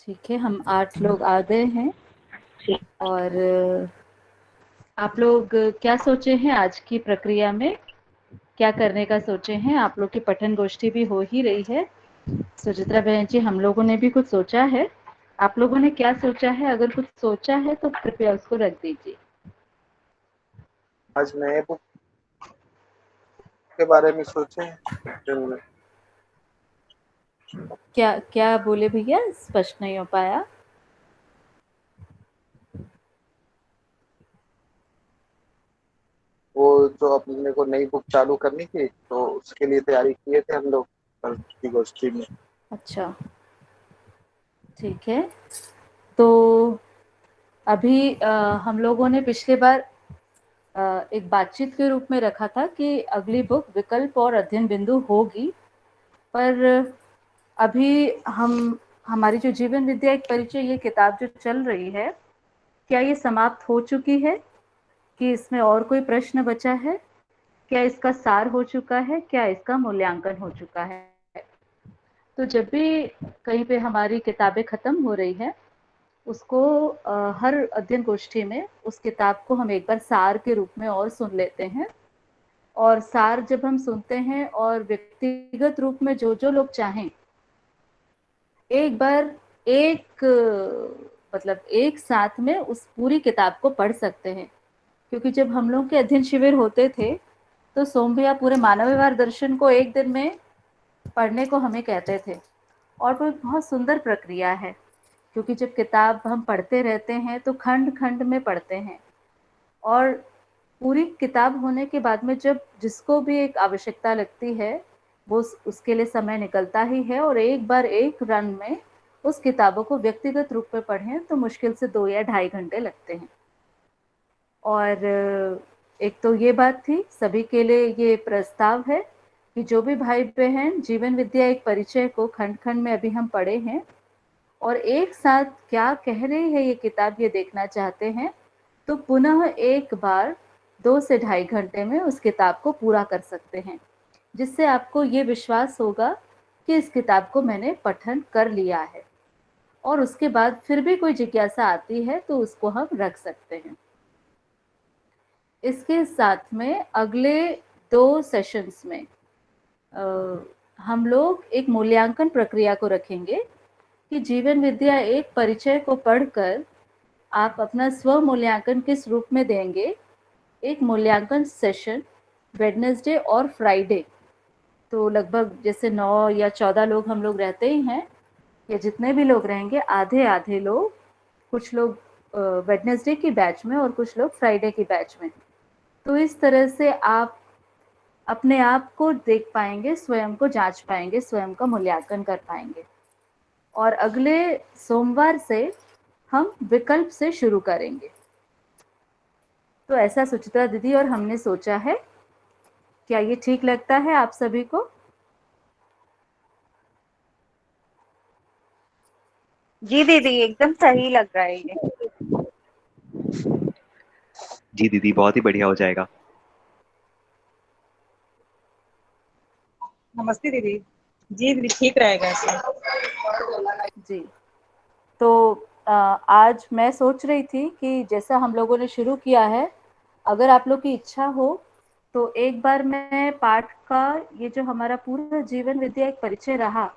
ठीक है, हम 8 लोग आ गए हैं। और आप लोग क्या सोचे हैं आज की प्रक्रिया में, क्या करने का सोचे हैं? आप लोग की पठन गोष्ठी भी हो ही रही है। सुचित्रा बहन जी, हम लोगों ने भी कुछ सोचा है। आप लोगों ने क्या सोचा है? अगर कुछ सोचा है तो कृपया उसको रख दीजिए। आज नए बुक के बारे में सोचे जो क्या क्या बोले भैया? स्पष्ट नहीं हो पाया। वो जो अपने को नई बुक चालू करनी थी तो उसके लिए तैयारी किए थे हम लोग कल की गोष्ठी में। अच्छा, ठीक है। तो अभी हम लोगों ने पिछले बार एक बातचीत के रूप में रखा था कि अगली बुक विकल्प और अध्ययन बिंदु होगी। पर अभी हमारी जो जीवन विद्या एक परिचय ये किताब जो चल रही है, क्या ये समाप्त हो चुकी है कि इसमें और कोई प्रश्न बचा है? क्या इसका सार हो चुका है? क्या इसका मूल्यांकन हो चुका है? तो जब भी कहीं पे हमारी किताबें खत्म हो रही है, उसको हर अध्ययन गोष्ठी में उस किताब को हम एक बार सार के रूप में और सुन लेते हैं। और सार जब हम सुनते हैं और व्यक्तिगत रूप में जो जो लोग चाहें एक बार एक मतलब एक साथ में उस पूरी किताब को पढ़ सकते हैं। क्योंकि जब हम लोग के अध्ययन शिविर होते थे तो सोम भैया पूरे मानव व्यवहार दर्शन को एक दिन में पढ़ने को हमें कहते थे। और वो एक बहुत सुंदर प्रक्रिया है, क्योंकि जब किताब हम पढ़ते रहते हैं तो खंड खंड में पढ़ते हैं। और पूरी किताब होने के बाद में जब जिसको भी एक आवश्यकता लगती है वो उसके लिए समय निकलता ही है। और एक बार एक रन में उस किताबों को व्यक्तिगत रूप में पढ़ें तो मुश्किल से 2 या ढाई घंटे लगते हैं। और एक तो ये बात थी, सभी के लिए ये प्रस्ताव है कि जो भी भाई बहन जीवन विद्या एक परिचय को खंड खंड में अभी हम पढ़े हैं और एक साथ क्या कह रही है ये किताब ये देखना चाहते हैं, तो पुनः एक बार 2 से ढाई घंटे में उस किताब को पूरा कर सकते हैं। जिससे आपको ये विश्वास होगा कि इस किताब को मैंने पठन कर लिया है। और उसके बाद फिर भी कोई जिज्ञासा आती है तो उसको हम रख सकते हैं। इसके साथ में अगले 2 सेशंस में हम लोग एक मूल्यांकन प्रक्रिया को रखेंगे कि जीवन विद्या एक परिचय को पढ़कर आप अपना स्व मूल्यांकन किस रूप में देंगे। एक मूल्यांकन सेशन वेडनेसडे और फ्राइडे, तो लगभग जैसे 9 या 14 लोग हम लोग रहते ही हैं, या जितने भी लोग रहेंगे आधे आधे लोग, कुछ लोग वेडनेसडे की बैच में और कुछ लोग फ्राइडे की बैच में। तो इस तरह से आप अपने आप को देख पाएंगे, स्वयं को जांच पाएंगे, स्वयं का मूल्यांकन कर पाएंगे। और अगले सोमवार से हम विकल्प से शुरू करेंगे। तो ऐसा सुचित्रा दीदी और हमने सोचा है। क्या ये ठीक लगता है आप सभी को? जी दीदी, एकदम सही लग रहा है ये। जी दीदी, बहुत ही बढ़िया हो जाएगा। नमस्ते दीदी। जी दीदी, ठीक रहेगा ऐसे। जी। तो आज मैं सोच रही थी कि जैसा हम लोगों ने शुरू किया है, अगर आप लोग की इच्छा हो तो एक बार मैं पाठ का ये जो हमारा पूरा जीवन विद्या एक परिचय रहा,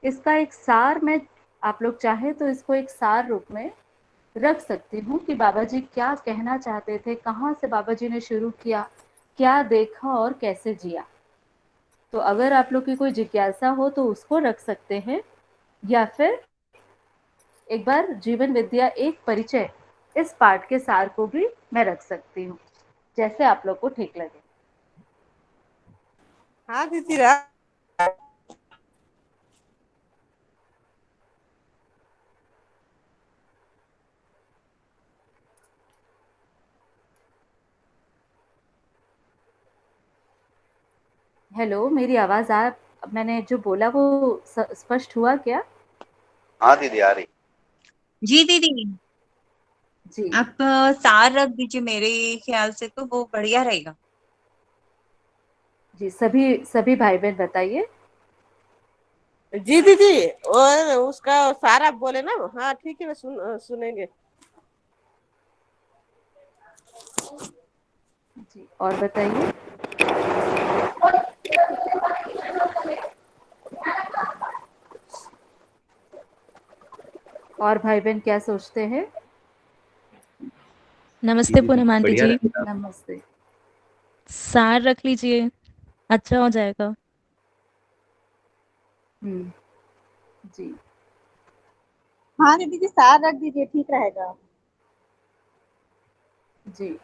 इसका एक सार मैं, आप लोग चाहे तो इसको एक सार रूप में रख सकती हूँ कि बाबा जी क्या कहना चाहते थे, कहाँ से बाबा जी ने शुरू किया, क्या देखा और कैसे जिया। तो अगर आप लोग की कोई जिज्ञासा हो तो उसको रख सकते हैं, या फिर एक बार जीवन विद्या एक परिचय इस पाठ के सार को भी मैं रख सकती हूँ, जैसे आप लोग को ठीक लगे। हाँ दीदी, हेलो, मेरी आवाज मैंने जो बोला वो स्पष्ट हुआ क्या? हाँ दीदी, आ रही। जी दीदी, जी आप सार रख दीजिए, मेरे ख्याल से तो वो बढ़िया रहेगा। जी, सभी सभी भाई बहन बताइए। जी दीदी, और उसका सारा बोले ना। हाँ ठीक है, मैं सुनेंगे। जी, और बताइए। और भाई बहन क्या सोचते हैं? जी नमस्ते दीदी पूनम आंटी बढ़िया जी। रहेगा। नमस्ते। सार रख लीजिए, अच्छा हो जाएगा। हम्म। जी। हाँ दीदी जी, सार रख दीजिए, ठीक रहेगा। जी।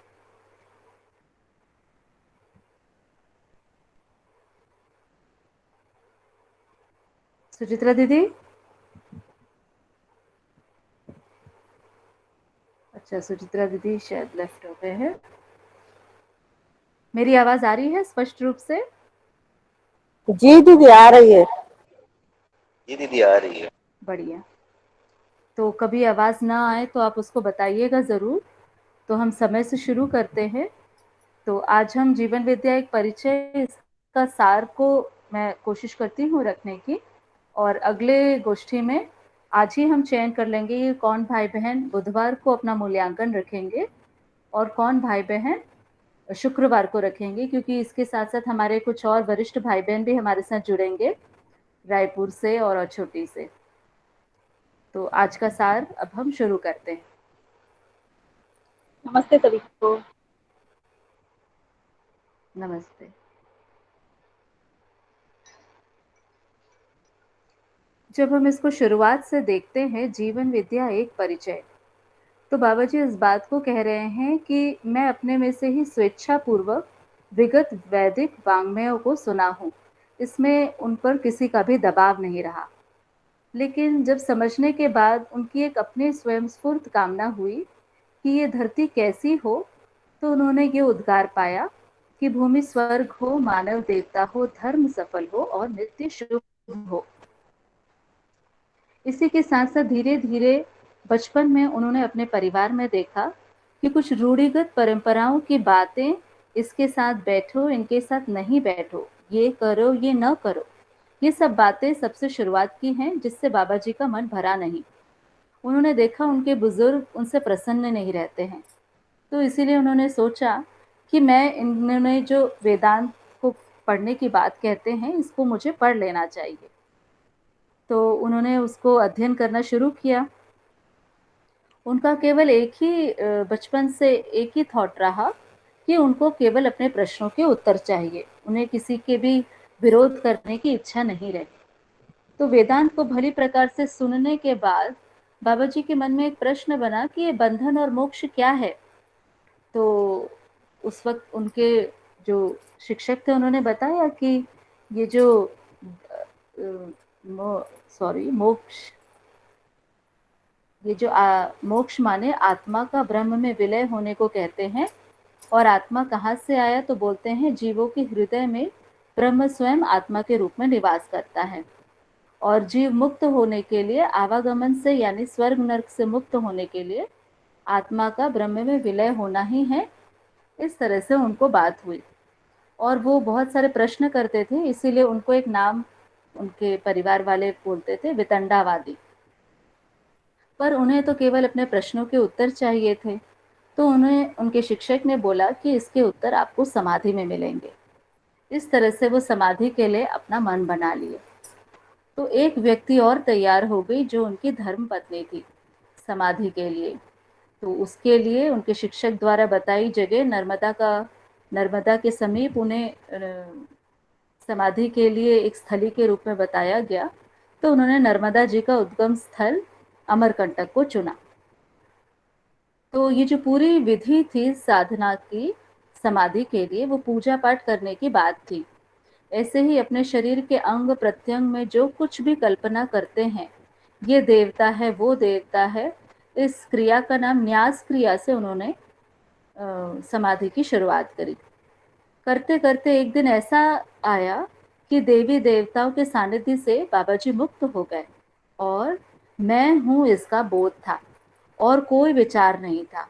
सुचित्रा दीदी। अच्छा, सुचित्रा दीदी शायद लेफ्ट हो गए हैं। मेरी आवाज आ रही है स्पष्ट रूप से? जी दीदी आ रही है। जी दीदी आ रही है। बढ़िया। तो कभी आवाज ना आए तो आप उसको बताइएगा जरूर। तो हम समय से शुरू करते हैं। तो आज हम जीवन विद्या एक परिचय, इसका सार को मैं कोशिश करती हूँ रखने की। और अगले गोष्ठी में आज ही हम चयन कर लेंगे कि कौन भाई बहन बुधवार को अपना मूल्यांकन रखेंगे और कौन भाई बहन शुक्रवार को रखेंगे, क्योंकि इसके साथ साथ हमारे कुछ और वरिष्ठ भाई बहन भी हमारे साथ जुड़ेंगे रायपुर से और छोटी से। तो आज का सार अब हम शुरू करते हैं। नमस्ते सभी को। नमस्ते। जब हम इसको शुरुआत से देखते हैं, जीवन विद्या एक परिचय, तो बाबा जी इस बात को कह रहे हैं कि मैं अपने में से ही स्वेच्छा पूर्वक विगत वैदिक वाङ्मयों को सुना हूँ। इसमें उन पर किसी का भी दबाव नहीं रहा। लेकिन जब समझने के बाद उनकी एक अपनी स्वयं स्फूर्त कामना हुई कि ये धरती कैसी हो, तो उन्होंने ये उद्गार पाया कि भूमि स्वर्ग हो, मानव देवता हो, धर्म सफल हो और नित्य शुभ हो। इसी के साथ साथ धीरे धीरे बचपन में उन्होंने अपने परिवार में देखा कि कुछ रूढ़िगत परंपराओं की बातें, इसके साथ बैठो, इनके साथ नहीं बैठो, ये करो, ये न करो, ये सब बातें सबसे शुरुआत की हैं, जिससे बाबा जी का मन भरा नहीं। उन्होंने देखा उनके बुजुर्ग उनसे प्रसन्न नहीं रहते हैं, तो इसीलिए उन्होंने सोचा कि मैं, इन्होंने जो वेदांत को पढ़ने की बात कहते हैं, इसको मुझे पढ़ लेना चाहिए। तो उन्होंने उसको अध्ययन करना शुरू किया। उनका केवल एक ही बचपन से एक ही थॉट रहा कि उनको केवल अपने प्रश्नों के उत्तर चाहिए, उन्हें किसी के भी विरोध करने की इच्छा नहीं रही। तो वेदांत को भली प्रकार से सुनने के बाद बाबा जी के मन में एक प्रश्न बना कि ये बंधन और मोक्ष क्या है। तो उस वक्त उनके जो शिक्षक थे उन्होंने बताया कि ये जो मोक्ष, ये जो मोक्ष माने आत्मा का ब्रह्म में विलय होने को कहते हैं। और आत्मा कहाँ से आया, तो बोलते हैं जीवों के हृदय में ब्रह्म स्वयं आत्मा के रूप में निवास करता है। और जीव मुक्त होने के लिए आवागमन से, यानी स्वर्ग नरक से मुक्त होने के लिए आत्मा का ब्रह्म में विलय होना ही है। इस तरह से उनको बात हुई और वो बहुत सारे प्रश्न करते थे, इसीलिए उनको एक नाम उनके परिवार वाले बोलते थे, वितंडावादी। पर उन्हें तो केवल अपने प्रश्नों के उत्तर चाहिए थे। तो उन्हें उनके शिक्षक ने बोला कि इसके उत्तर आपको समाधि में मिलेंगे। इस तरह से वो समाधि के लिए अपना मन बना लिए। तो एक व्यक्ति और तैयार हो गई जो उनकी धर्म पत्नी थी समाधि के लिए। तो उसके लिए उनके शिक्षक द्वारा बताई जगह नर्मदा के समीप उन्हें समाधि के लिए एक स्थली के रूप में बताया गया। तो उन्होंने नर्मदा जी का उद्गम स्थल अमरकंटक को चुना। तो ये जो पूरी विधि थी साधना की समाधि के लिए, वो पूजा पाठ करने की बात थी। ऐसे ही अपने शरीर के अंग प्रत्यंग में जो कुछ भी कल्पना करते हैं, ये देवता है, वो देवता है, इस क्रिया का नाम न्यास क्रिया से उन्होंने समाधि की शुरुआत करी। करते करते एक दिन ऐसा आया कि देवी देवताओं के सानिध्य से बाबा जी मुक्त हो गए और मैं हूँ इसका बोध था और कोई विचार नहीं था।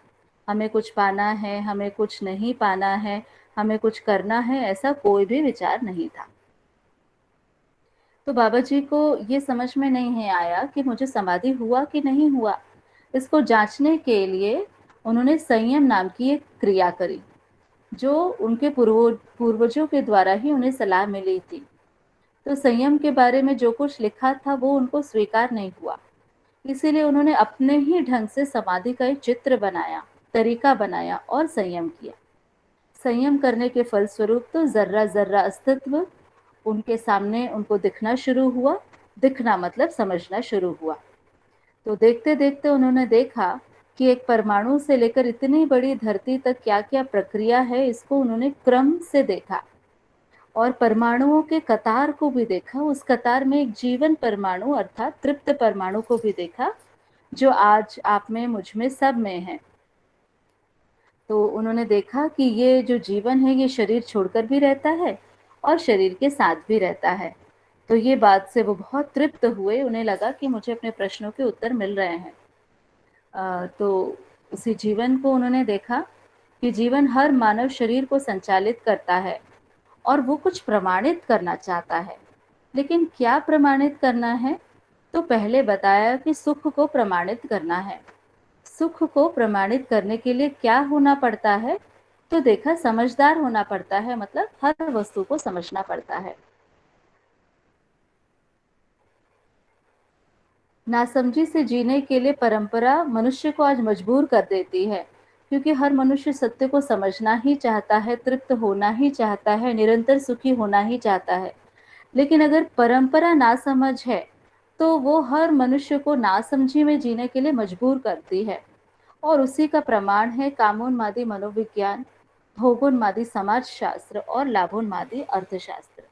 हमें कुछ पाना है, हमें कुछ नहीं पाना है, हमें कुछ करना है, ऐसा कोई भी विचार नहीं था। तो बाबा जी को ये समझ में नहीं आया कि मुझे समाधि हुआ कि नहीं हुआ। इसको जांचने के लिए उन्होंने संयम नाम की एक क्रिया करी, जो उनके पूर्वजों के द्वारा ही उन्हें सलाह मिली थी। तो संयम के बारे में जो कुछ लिखा था वो उनको स्वीकार नहीं हुआ, इसीलिए उन्होंने अपने ही ढंग से समाधि का एक चित्र बनाया, तरीका बनाया और संयम किया। संयम करने के फलस्वरूप तो जर्रा जर्रा अस्तित्व उनके सामने उनको दिखना शुरू हुआ। दिखना मतलब समझना शुरू हुआ। तो देखते देखते उन्होंने देखा कि एक परमाणु से लेकर इतनी बड़ी धरती तक क्या क्या प्रक्रिया है, इसको उन्होंने क्रम से देखा और परमाणुओं के कतार को भी देखा। उस कतार में एक जीवन परमाणु अर्थात तृप्त परमाणु को भी देखा, जो आज आप में, मुझ में, सब में है। तो उन्होंने देखा कि ये जो जीवन है ये शरीर छोड़कर भी रहता है और शरीर के साथ भी रहता है। तो ये बात से वो बहुत तृप्त हुए, उन्हें लगा कि मुझे अपने प्रश्नों के उत्तर मिल रहे हैं। तो उसी जीवन को उन्होंने देखा कि जीवन हर मानव शरीर को संचालित करता है और वो कुछ प्रमाणित करना चाहता है। लेकिन क्या प्रमाणित करना है? तो पहले बताया कि सुख को प्रमाणित करना है। सुख को प्रमाणित करने के लिए क्या होना पड़ता है? तो देखा, समझदार होना पड़ता है, मतलब हर वस्तु को समझना पड़ता है। नासमझी से जीने के लिए परंपरा मनुष्य को आज मजबूर कर देती है, क्योंकि हर मनुष्य सत्य को समझना ही चाहता है, तृप्त होना ही चाहता है, निरंतर सुखी होना ही चाहता है। लेकिन अगर परंपरा नासमझ है तो वो हर मनुष्य को नासमझी में जीने के लिए मजबूर करती है। और उसी का प्रमाण है कामोन्मादी मनोविज्ञान, भोगोन्मादी समाजशास्त्र और लाभोन्मादी अर्थशास्त्र।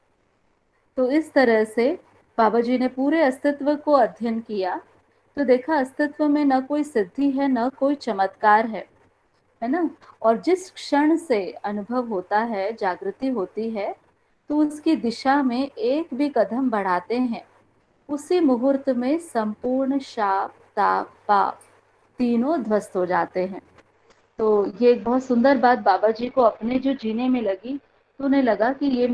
तो इस तरह से बाबा जी ने पूरे अस्तित्व को अध्ययन किया, तो देखा अस्तित्व में न कोई सिद्धि है, न कोई चमत्कार है ना। और जिस क्षण से अनुभव होता है, जागृति होती है, तो उसकी दिशा में एक भी कदम बढ़ाते हैं, उसी मुहूर्त में संपूर्ण शाप ताप पाप तीनों ध्वस्त हो जाते हैं। तो ये एक बहुत सुंदर बात बाबा जी को अपने जो जीने में लगी, तो उन्हें लगा कि ये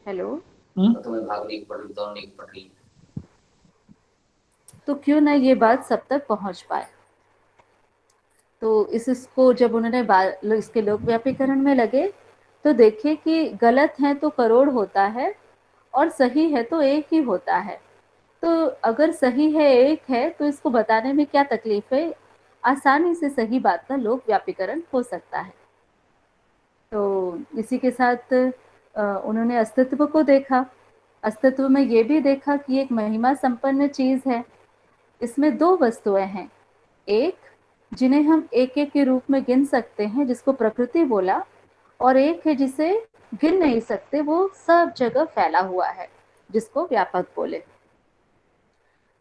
हेलो तो क्यों ना ये बात सब तक पहुंच पाए। तो इसको जब उन्होंने इसके लोक व्यापीकरण में लगे, तो देखे कि गलत है तो करोड़ होता है और सही है तो एक ही होता है। तो अगर सही है, एक है, तो इसको बताने में क्या तकलीफ है? आसानी से सही बात का लोक व्यापीकरण हो सकता है। तो इसी के साथ उन्होंने अस्तित्व को देखा। अस्तित्व में ये भी देखा कि एक महिमा संपन्न चीज है। इसमें दो वस्तुएं हैं, एक जिन्हें हम एक एक के रूप में गिन सकते हैं, जिसको प्रकृति बोला, और एक है जिसे गिन नहीं सकते, वो सब जगह फैला हुआ है, जिसको व्यापक बोले।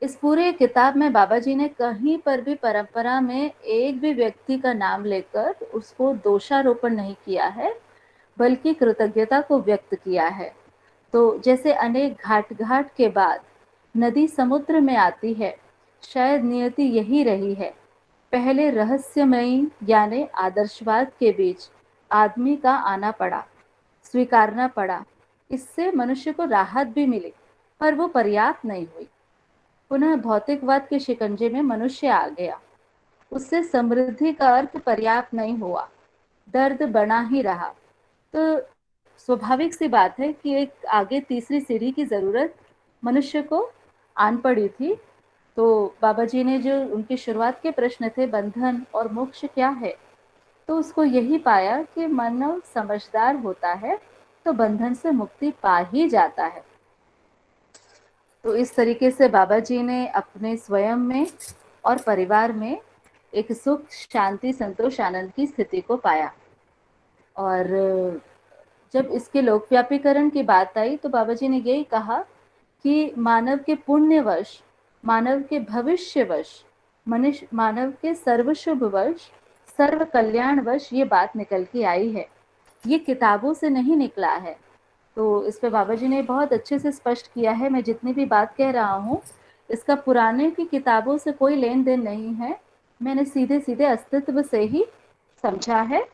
इस पूरे किताब में बाबा जी ने कहीं पर भी परंपरा में एक भी व्यक्ति का नाम लेकर उसको दोषारोपण नहीं किया है, बल्कि कृतज्ञता को व्यक्त किया है। तो जैसे अनेक घाट घाट के बाद नदी समुद्र में आती है, शायद नियति यही रही है। पहले रहस्यमयी यानी आदर्शवाद के बीच आदमी का आना पड़ा, स्वीकारना पड़ा। इससे मनुष्य को राहत भी मिली, पर वो पर्याप्त नहीं हुई। पुनः भौतिकवाद के शिकंजे में मनुष्य आ गया। उससे समृद्धि का अर्थ पर्याप्त नहीं हुआ, दर्द बना ही रहा। तो स्वाभाविक सी बात है कि एक आगे तीसरी सीढ़ी की जरूरत मनुष्य को आन पड़ी थी। तो बाबा जी ने जो उनके शुरुआत के प्रश्न थे, बंधन और मोक्ष क्या है, तो उसको यही पाया कि मानव समझदार होता है तो बंधन से मुक्ति पा ही जाता है। तो इस तरीके से बाबा जी ने अपने स्वयं में और परिवार में एक सुख, शांति, संतोष, आनंद की स्थिति को पाया। और जब इसके लोकव्यापीकरण की बात आई तो बाबा जी ने यही कहा कि मानव के पुण्यवश, मानव के भविष्यवश, मानव के सर्वशुभवश, सर्व कल्याणवश ये बात निकल के आई है, ये किताबों से नहीं निकला है। तो इस पे बाबा जी ने बहुत अच्छे से स्पष्ट किया है। मैं जितनी भी बात कह रहा हूँ, इसका पुराने की किताबों से कोई लेन देन नहीं है, मैंने सीधे सीधे अस्तित्व से ही समझा है।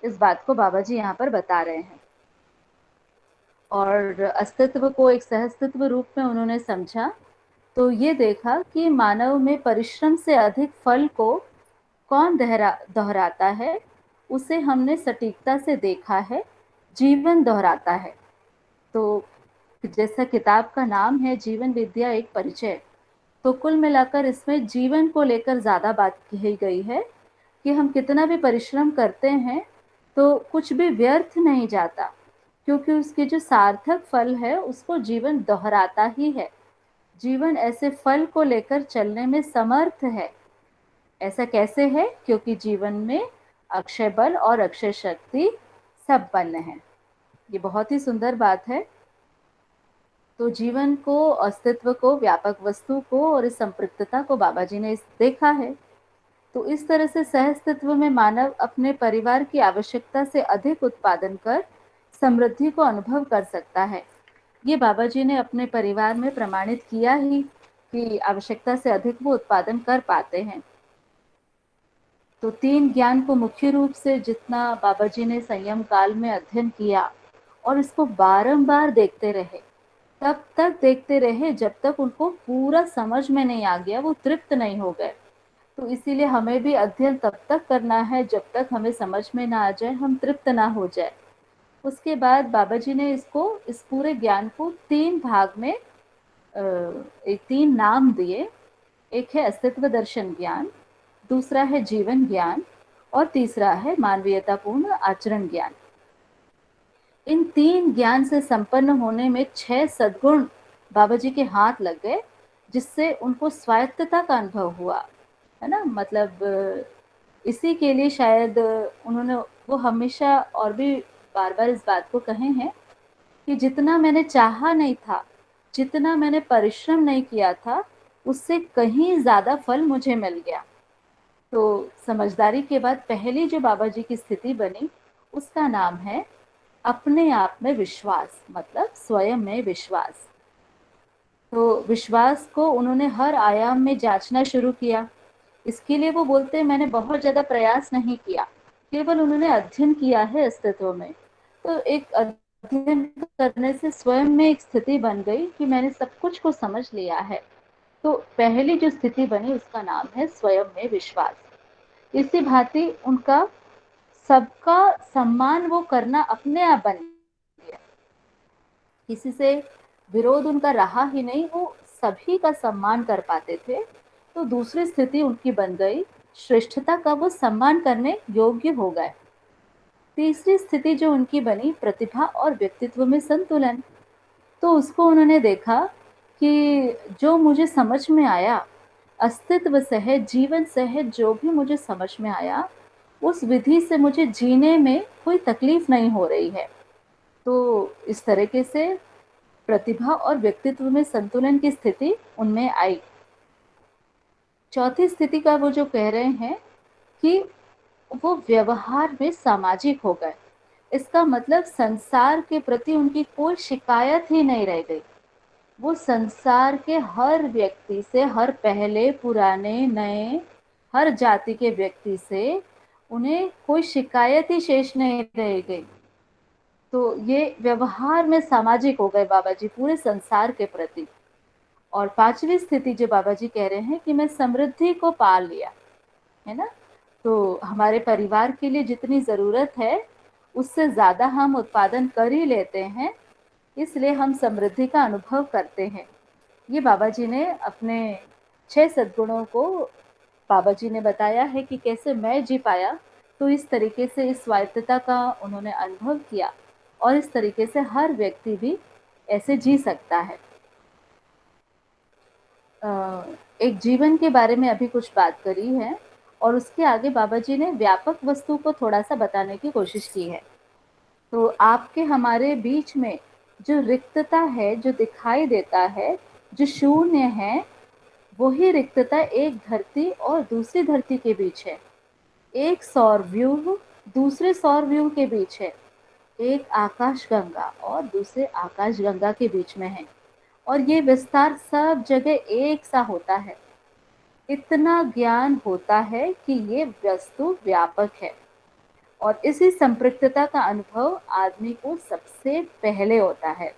इस बात को बाबा जी यहाँ पर बता रहे हैं। और अस्तित्व को एक सहअस्तित्व रूप में उन्होंने समझा, तो ये देखा कि मानव में परिश्रम से अधिक फल को कौन दोहराता है, उसे हमने सटीकता से देखा है, जीवन दोहराता है। तो जैसा किताब का नाम है जीवन विद्या एक परिचय, तो कुल मिलाकर इसमें जीवन को लेकर ज़्यादा बात की गई है कि हम कितना भी परिश्रम करते हैं तो कुछ भी व्यर्थ नहीं जाता, क्योंकि उसके जो सार्थक फल है उसको जीवन दोहराता ही है। जीवन ऐसे फल को लेकर चलने में समर्थ है। ऐसा कैसे है? क्योंकि जीवन में अक्षय बल और अक्षय शक्ति संपन्न है। ये बहुत ही सुंदर बात है। तो जीवन को, अस्तित्व को, व्यापक वस्तु को और इस संपृक्तता को बाबा जी ने देखा है। तो इस तरह से सहअस्तित्व में मानव अपने परिवार की आवश्यकता से अधिक उत्पादन कर समृद्धि को अनुभव कर सकता है। ये बाबा जी ने अपने परिवार में प्रमाणित किया ही कि आवश्यकता से अधिक वो उत्पादन कर पाते हैं। तो 3 ज्ञान को मुख्य रूप से जितना बाबा जी ने संयम काल में अध्ययन किया और इसको बारंबार देखते रहे, तब तक देखते रहे जब तक उनको पूरा समझ में नहीं आ गया, वो तृप्त नहीं हो गए। तो इसीलिए हमें भी अध्ययन तब तक करना है जब तक हमें समझ में ना आ जाए, हम तृप्त ना हो जाए। उसके बाद बाबा जी ने इसको, इस पूरे ज्ञान को 3 भाग में 3 नाम दिए। एक है अस्तित्व दर्शन ज्ञान, दूसरा है जीवन ज्ञान और तीसरा है मानवीयतापूर्ण आचरण ज्ञान। इन 3 ज्ञान से संपन्न होने में 6 सद्गुण बाबा जी के हाथ लग गए, जिससे उनको स्वायत्तता का अनुभव हुआ, है ना। मतलब इसी के लिए शायद उन्होंने, वो हमेशा और भी बार बार इस बात को कहे हैं कि जितना मैंने चाहा नहीं था, जितना मैंने परिश्रम नहीं किया था, उससे कहीं ज़्यादा फल मुझे मिल गया। तो समझदारी के बाद पहली जो बाबा जी की स्थिति बनी, उसका नाम है अपने आप में विश्वास, मतलब स्वयं में विश्वास। तो विश्वास को उन्होंने हर आयाम में जांचना शुरू किया। इसके लिए वो बोलते हैं मैंने बहुत ज़्यादा प्रयास नहीं किया, केवल उन्होंने अध्ययन किया है अस्तित्व में। तो एक अध्ययन करने से स्वयं में एक स्थिति बन गई कि मैंने सब कुछ को समझ लिया है। तो पहली जो स्थिति बनी उसका नाम है स्वयं में विश्वास। इसी भांति उनका सबका सम्मान वो करना अपने आप बन गया, किसी से विरोध उनका रहा ही नहीं, वो सभी का सम्मान कर पाते थे। तो दूसरी स्थिति उनकी बन गई श्रेष्ठता का वो सम्मान करने योग्य हो गए। तीसरी स्थिति जो उनकी बनी प्रतिभा और व्यक्तित्व में संतुलन। तो उसको उन्होंने देखा कि जो मुझे समझ में आया, अस्तित्व सहित, जीवन सहित जो भी मुझे समझ में आया, उस विधि से मुझे जीने में कोई तकलीफ नहीं हो रही है। तो इस तरीके से प्रतिभा और व्यक्तित्व में संतुलन की स्थिति उनमें आई। चौथी स्थिति का वो जो कह रहे हैं कि वो व्यवहार में सामाजिक हो गए। इसका मतलब संसार के प्रति उनकी कोई शिकायत ही नहीं रह गई। वो संसार के हर व्यक्ति से, हर पहले, पुराने, नए, हर जाति के व्यक्ति से उन्हें कोई शिकायत ही शेष नहीं रह गई। तो ये व्यवहार में सामाजिक हो गए बाबा जी पूरे संसार के प्रति। और 5वीं स्थिति जो बाबा जी कह रहे हैं कि मैं समृद्धि को पाल लिया, है ना। तो हमारे परिवार के लिए जितनी ज़रूरत है उससे ज़्यादा हम उत्पादन कर ही लेते हैं, इसलिए हम समृद्धि का अनुभव करते हैं। ये बाबा जी ने अपने 6 सद्गुणों को बाबा जी ने बताया है कि कैसे मैं जी पाया। तो इस तरीके से इस स्वायत्तता का उन्होंने अनुभव किया और इस तरीके से हर व्यक्ति भी ऐसे जी सकता है। एक जीवन के बारे में अभी कुछ बात करी है और उसके आगे बाबा जी ने व्यापक वस्तु को थोड़ा सा बताने की कोशिश की है। तो आपके हमारे बीच में जो रिक्तता है, जो दिखाई देता है, जो शून्य है, वही रिक्तता एक धरती और दूसरी धरती के बीच है, एक सौर व्यूह दूसरे सौर व्यूह के बीच है, एक आकाश गंगा और दूसरे आकाश गंगा के बीच में है। और ये विस्तार सब जगह एक सा होता है। इतना ज्ञान होता है कि ये वस्तु व्यापक है और इसी संपृक्तता का अनुभव आदमी को सबसे पहले होता है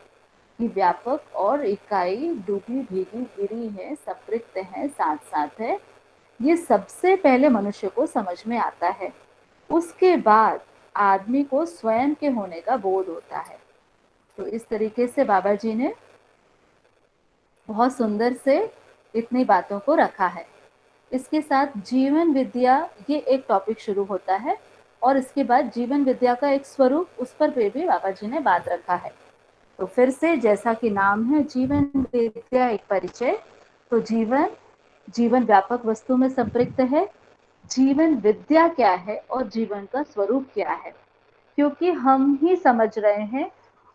कि व्यापक और इकाई डूबी भीगी गिरी है, संपृक्त है, साथ साथ है। ये सबसे पहले मनुष्य को समझ में आता है। उसके बाद आदमी को स्वयं के होने का बोध होता है। तो इस तरीके से बाबा जी ने बहुत सुंदर से इतनी बातों को रखा है। इसके साथ जीवन विद्या ये एक टॉपिक शुरू होता है और इसके बाद जीवन विद्या का एक स्वरूप, उस पर भी बाबा जी ने बात रखा है। तो फिर से जैसा कि नाम है जीवन विद्या एक परिचय, तो जीवन व्यापक वस्तु में संपृक्त है। जीवन विद्या क्या है और जीवन का स्वरूप क्या है, क्योंकि हम ही समझ रहे हैं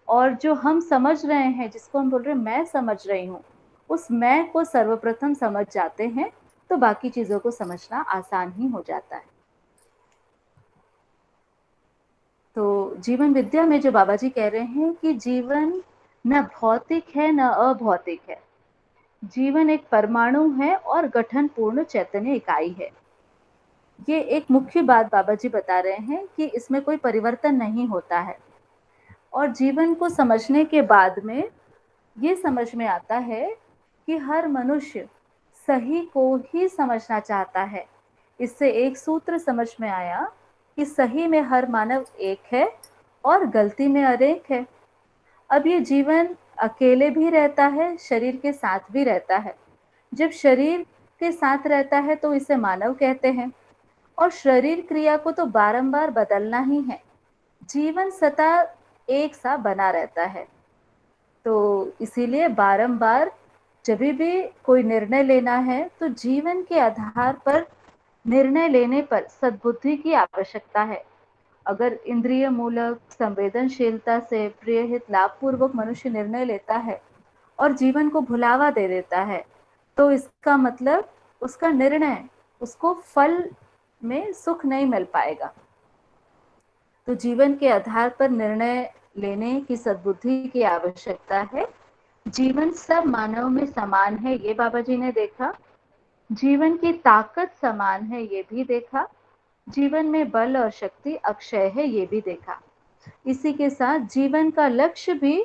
और जो हम समझ रहे हैं, जिसको हम बोल रहे हैं मैं समझ रही हूँ, उस मैं को सर्वप्रथम समझ जाते हैं तो बाकी चीजों को समझना आसान ही हो जाता है। तो जीवन विद्या में जो बाबा जी कह रहे हैं कि जीवन न भौतिक है न अभौतिक है, जीवन एक परमाणु है और गठन पूर्ण चैतन्य इकाई है। ये एक मुख्य बात बाबा जी बता रहे हैं कि इसमें कोई परिवर्तन नहीं होता है। और जीवन को समझने के बाद में ये समझ में आता है कि हर मनुष्य सही को ही समझना चाहता है। इससे एक सूत्र समझ में आया कि सही में हर मानव एक है और गलती में अनेक है। अब ये जीवन अकेले भी रहता है, शरीर के साथ भी रहता है। जब शरीर के साथ रहता है तो इसे मानव कहते हैं और शरीर क्रिया को तो बारंबार बदलना ही है। जीवन सतत एक सा बना रहता है। तो इसीलिए बारंबार जब भी कोई निर्णय लेना है तो जीवन के आधार पर निर्णय लेने पर सद्बुद्धि की आवश्यकता है। अगर इंद्रिय मूलक संवेदनशीलता से प्रियहित लाभ पूर्वक मनुष्य निर्णय लेता है और जीवन को भुलावा दे देता है, तो इसका मतलब उसका निर्णय, उसको फल में सुख नहीं मिल पाएगा। तो जीवन के आधार पर निर्णय लेने की सद्बुद्धि की आवश्यकता है। जीवन सब मानव में समान है, ये बाबा जी ने देखा। जीवन की ताकत समान है, ये भी देखा। जीवन में बल और शक्ति अक्षय है, ये भी देखा। इसी के साथ जीवन का लक्ष्य भी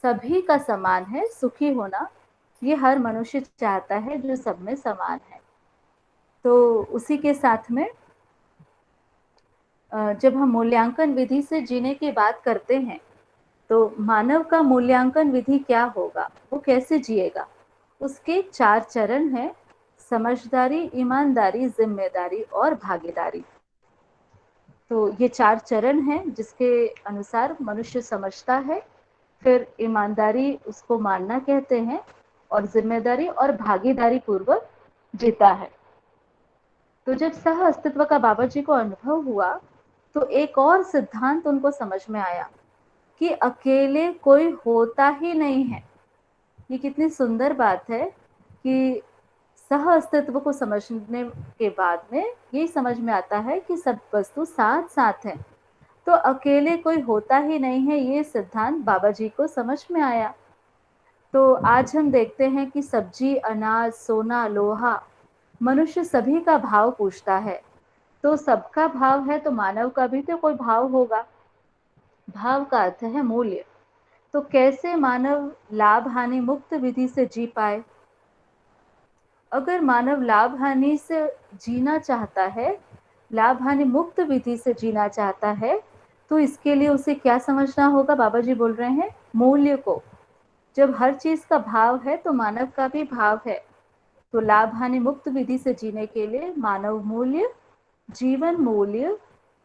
सभी का समान है, सुखी होना। ये हर मनुष्य चाहता है जो सब में समान है। तो उसी के साथ में जब हम मूल्यांकन विधि से जीने की बात करते हैं तो मानव का मूल्यांकन विधि क्या होगा, वो कैसे जिएगा, उसके 4 चरण हैं: समझदारी, ईमानदारी, जिम्मेदारी और भागीदारी। तो ये 4 चरण हैं जिसके अनुसार मनुष्य समझता है। फिर ईमानदारी उसको मानना कहते हैं और जिम्मेदारी और भागीदारी पूर्वक जीता है। तो जब सह अस्तित्व का बाबा जी को अनुभव हुआ तो एक और सिद्धांत उनको समझ में आया कि अकेले कोई होता ही नहीं है। ये कितनी सुंदर बात है कि सह अस्तित्व को समझने के बाद में यही समझ में आता है कि सब वस्तु साथ साथ है, तो अकेले कोई होता ही नहीं है। ये सिद्धांत बाबा जी को समझ में आया। तो आज हम देखते हैं कि सब्जी, अनाज, सोना, लोहा, मनुष्य सभी का भाव पूछता है। तो सबका भाव है तो मानव का भी तो कोई भाव होगा। भाव का अर्थ है मूल्य। तो कैसे मानव लाभ हानि मुक्त विधि से जी पाए? अगर मानव लाभ हानि से जीना चाहता है, लाभ हानि मुक्त विधि से जीना चाहता है, तो इसके लिए उसे क्या समझना होगा? बाबा जी बोल रहे हैं मूल्य को। जब हर चीज का भाव है तो मानव का भी भाव है। तो लाभ हानि मुक्त विधि से जीने के लिए मानव मूल्य, जीवन मूल्य,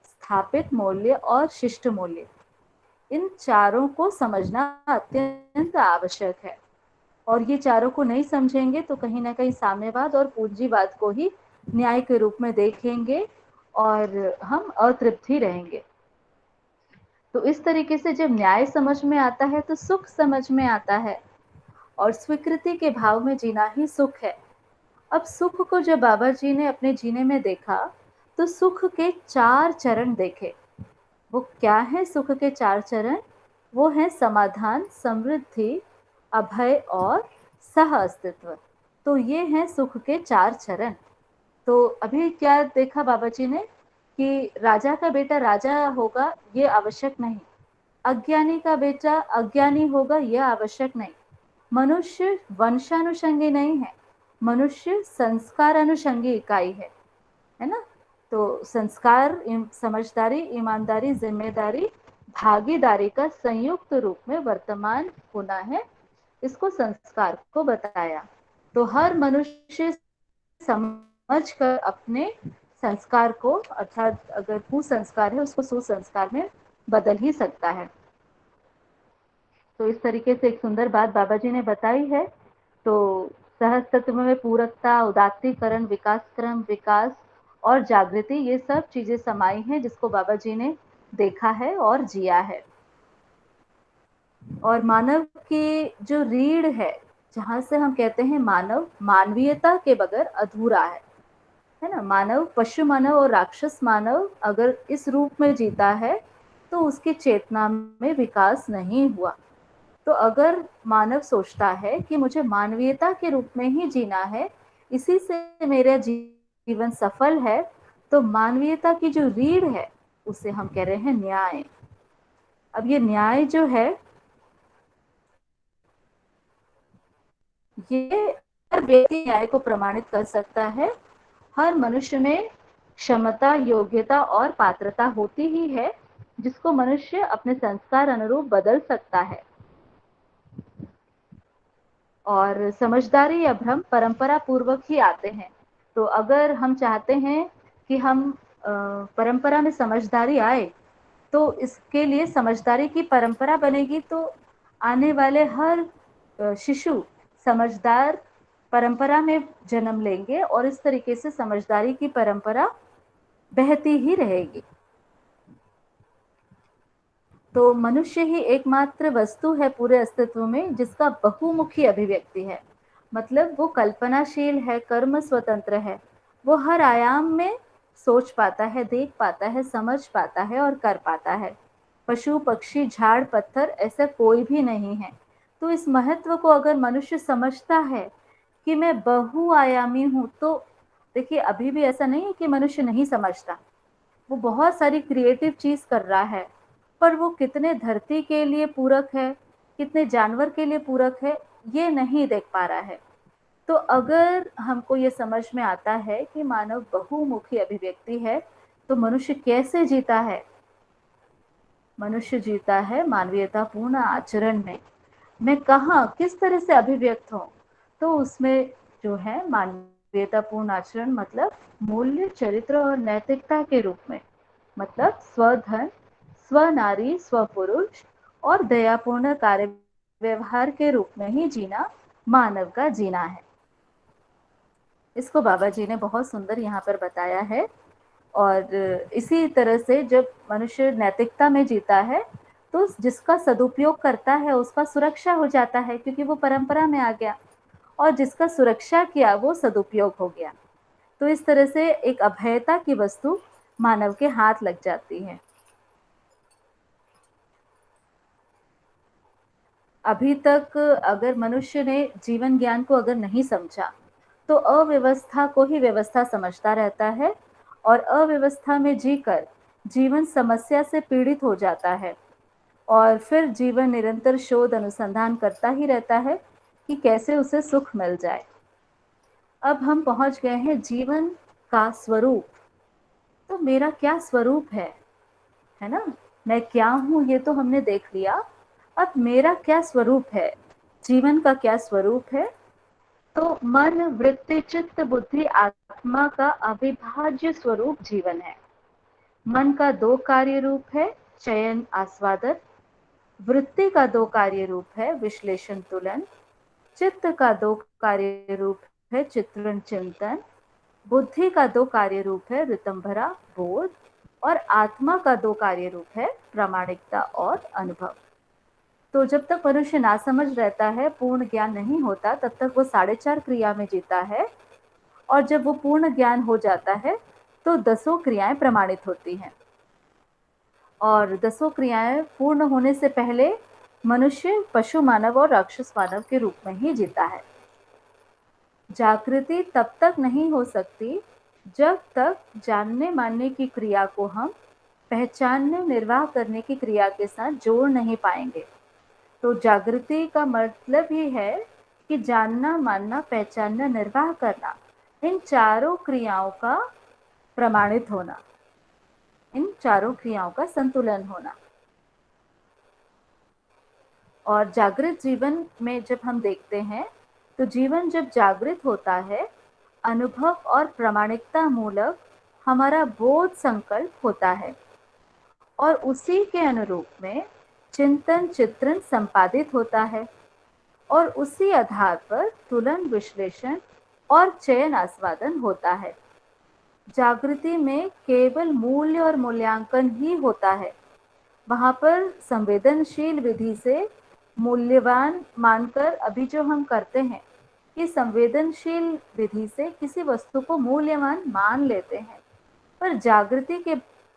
स्थापित मूल्य और शिष्ट मूल्य, इन चारों को समझना अत्यंत आवश्यक है। और ये चारों को नहीं समझेंगे तो कहीं ना कहीं साम्यवाद और पूंजीवाद को ही न्याय के रूप में देखेंगे और हम अतृप्त ही रहेंगे। तो इस तरीके से जब न्याय समझ में आता है तो सुख समझ में आता है और स्वीकृति के भाव में जीना ही सुख है। अब सुख को जब बाबा जी ने अपने जीने में देखा तो सुख के 4 चरण देखे। वो क्या है सुख के 4 चरण? वो है समाधान, समृद्धि, अभय और सह अस्तित्व। तो ये हैं सुख के 4 चरण। तो अभी क्या देखा बाबा जी ने कि राजा का बेटा राजा होगा ये आवश्यक नहीं, अज्ञानी का बेटा अज्ञानी होगा यह आवश्यक नहीं। मनुष्य वंशानुषंगी नहीं है, मनुष्य संस्कार अनुषंगी इकाई है ना। तो संस्कार, समझदारी, ईमानदारी, जिम्मेदारी, भागीदारी का संयुक्त रूप में वर्तमान होना है, इसको संस्कार को बताया। तो हर मनुष्य समझ कर अपने संस्कार को, अर्थात अगर कुसंस्कार है उसको सुसंस्कार में बदल ही सकता है। तो इस तरीके से एक सुंदर बात बाबा जी ने बताई है। तो सहज तत्व में पूरकता, उदात्तीकरण, विकास क्रम, विकास और जागृति, ये सब चीजें समाई हैं जिसको बाबा जी ने देखा है और जिया है। और मानव की जो रीढ़ है, जहां से हम कहते हैं मानव मानवीयता के बगैर अधूरा है ना। मानव, पशु मानव और राक्षस मानव अगर इस रूप में जीता है तो उसकी चेतना में विकास नहीं हुआ। तो अगर मानव सोचता है कि मुझे मानवीयता के रूप में ही जीना है, इसी से मेरा जीवन सफल है, तो मानवीयता की जो रीढ़ है उसे हम कह रहे हैं न्याय। अब ये न्याय जो है, ये हर व्यक्ति न्याय को प्रमाणित कर सकता है। हर मनुष्य में क्षमता, योग्यता और पात्रता होती ही है, जिसको मनुष्य अपने संस्कार अनुरूप बदल सकता है। और समझदारी या भ्रम परंपरा पूर्वक ही आते हैं। तो अगर हम चाहते हैं कि हम परंपरा में समझदारी आए, तो इसके लिए समझदारी की परंपरा बनेगी, तो आने वाले हर शिशु समझदार परंपरा में जन्म लेंगे और इस तरीके से समझदारी की परंपरा बहती ही रहेगी। तो मनुष्य ही एकमात्र वस्तु है पूरे अस्तित्व में जिसका बहुमुखी अभिव्यक्ति है। मतलब वो कल्पनाशील है, कर्म स्वतंत्र है, वो हर आयाम में सोच पाता है, देख पाता है, समझ पाता है और कर पाता है। पशु, पक्षी, झाड़, पत्थर ऐसा कोई भी नहीं है। तो इस महत्व को अगर मनुष्य समझता है कि मैं बहुआयामी हूँ, तो देखिए अभी भी ऐसा नहीं है कि मनुष्य नहीं समझता, वो बहुत सारी क्रिएटिव चीज कर रहा है, पर वो कितने धरती के लिए पूरक है, कितने जानवर के लिए पूरक है, ये नहीं देख पा रहा है। तो अगर हमको ये समझ में आता है कि मानव बहुमुखी अभिव्यक्ति है, तो मनुष्य कैसे जीता है? मनुष्य जीता है मानवीयतापूर्ण आचरण में। मैं कहाँ किस तरह से अभिव्यक्त हूँ? तो उसमें जो है मानवीयतापूर्ण आचरण मतलब मूल्य, चरित्र और नैतिकता के रूप में, मतलब स्वधन, स्वनारी, स्वपुरुष और दयापूर्ण कार्य व्यवहार के रूप में ही जीना मानव का जीना है। इसको बाबा जी ने बहुत सुंदर यहाँ पर बताया है। और इसी तरह से जब मनुष्य नैतिकता में जीता है, तो जिसका सदुपयोग करता है उसका सुरक्षा हो जाता है, क्योंकि वो परंपरा में आ गया, और जिसका सुरक्षा किया वो सदुपयोग हो गया। तो इस तरह से एक अभयता की वस्तु मानव के हाथ लग जाती है। अभी तक अगर मनुष्य ने जीवन ज्ञान को अगर नहीं समझा, तो अव्यवस्था को ही व्यवस्था समझता रहता है और अव्यवस्था में जीकर जीवन समस्या से पीड़ित हो जाता है। और फिर जीवन निरंतर शोध अनुसंधान करता ही रहता है कि कैसे उसे सुख मिल जाए। अब हम पहुंच गए हैं जीवन का स्वरूप। तो मेरा क्या स्वरूप है ना? मैं क्या हूं ये तो हमने देख लिया। अब मेरा क्या स्वरूप है, जीवन का क्या स्वरूप है? तो मन, वृत्ति, चित्त, बुद्धि, आत्मा का अविभाज्य स्वरूप जीवन है। मन का 2 कार्य रूप है, चयन, आस्वादन। वृत्ति का 2 कार्य रूप है, विश्लेषण, तुलन। चित्त का 2 कार्य रूप है, चित्रण, चिंतन। बुद्धि का 2 कार्य रूप है, ऋतंभरा, बोध। और आत्मा का 2 कार्य रूप है, प्रामाणिकता और अनुभव। तो जब तक मनुष्य ना समझ रहता है, पूर्ण ज्ञान नहीं होता, तब तक वो 4.5 क्रिया में जीता है। और जब वो पूर्ण ज्ञान हो जाता है तो 10 क्रियाएं प्रमाणित होती हैं। और 10 क्रियाएं पूर्ण होने से पहले मनुष्य पशु मानव और राक्षस मानव के रूप में ही जीता है। जागृति तब तक नहीं हो सकती जब तक जानने मानने की क्रिया को हम पहचानने निर्वाह करने की क्रिया के साथ जोड़ नहीं पाएंगे। तो जागृति का मतलब ही है कि जानना, मानना, पहचानना, निर्वाह करना, इन चारों क्रियाओं का प्रमाणित होना, इन चारों क्रियाओं का संतुलन होना। और जागृत जीवन में जब हम देखते हैं तो जीवन जब जागृत होता है, अनुभव और प्रामाणिकता मूलक हमारा बोध संकल्प होता है और उसी के अनुरूप में चिंतन चित्रण संपादित होता है और उसी आधार पर तुलन, विश्लेषण और चयन आस्वादन होता है। जागृति में केवल मूल्य और मूल्यांकन ही होता है। वहाँ पर संवेदनशील विधि से मूल्यवान मानकर अभी जो हम करते हैं कि संवेदनशील विधि से किसी वस्तु को मूल्यवान मान लेते हैं, पर जागृति की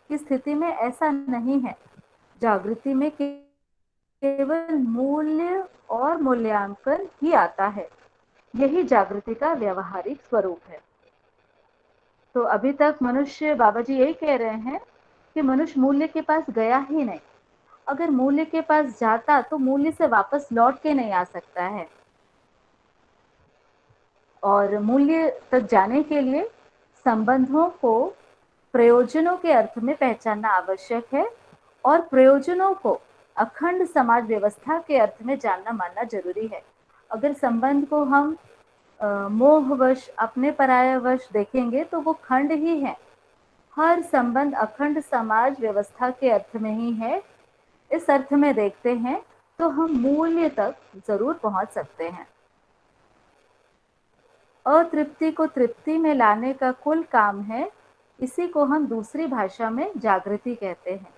स्थिति में ऐसा नहीं है। जागृति में केवल मूल्य और मूल्यांकन ही आता है। यही जागृति का व्यवहारिक स्वरूप है। तो अभी तक मनुष्य, बाबा जी यही कह रहे हैं कि मनुष्य मूल्य के पास गया ही नहीं। अगर मूल्य के पास जाता तो मूल्य से वापस लौट के नहीं आ सकता है। और मूल्य तक जाने के लिए संबंधों को प्रयोजनों के अर्थ में पहचानना आवश्यक है और प्रयोजनों को अखंड समाज व्यवस्था के अर्थ में जानना मानना जरूरी है। अगर संबंध को हम मोहवश, अपने परायावश देखेंगे तो वो खंड ही है। हर संबंध अखंड समाज व्यवस्था के अर्थ में ही है। इस अर्थ में देखते हैं तो हम मूल्य तक जरूर पहुंच सकते हैं। अतृप्ति को तृप्ति में लाने का कुल काम है। इसी को हम दूसरी भाषा में जागृति कहते हैं।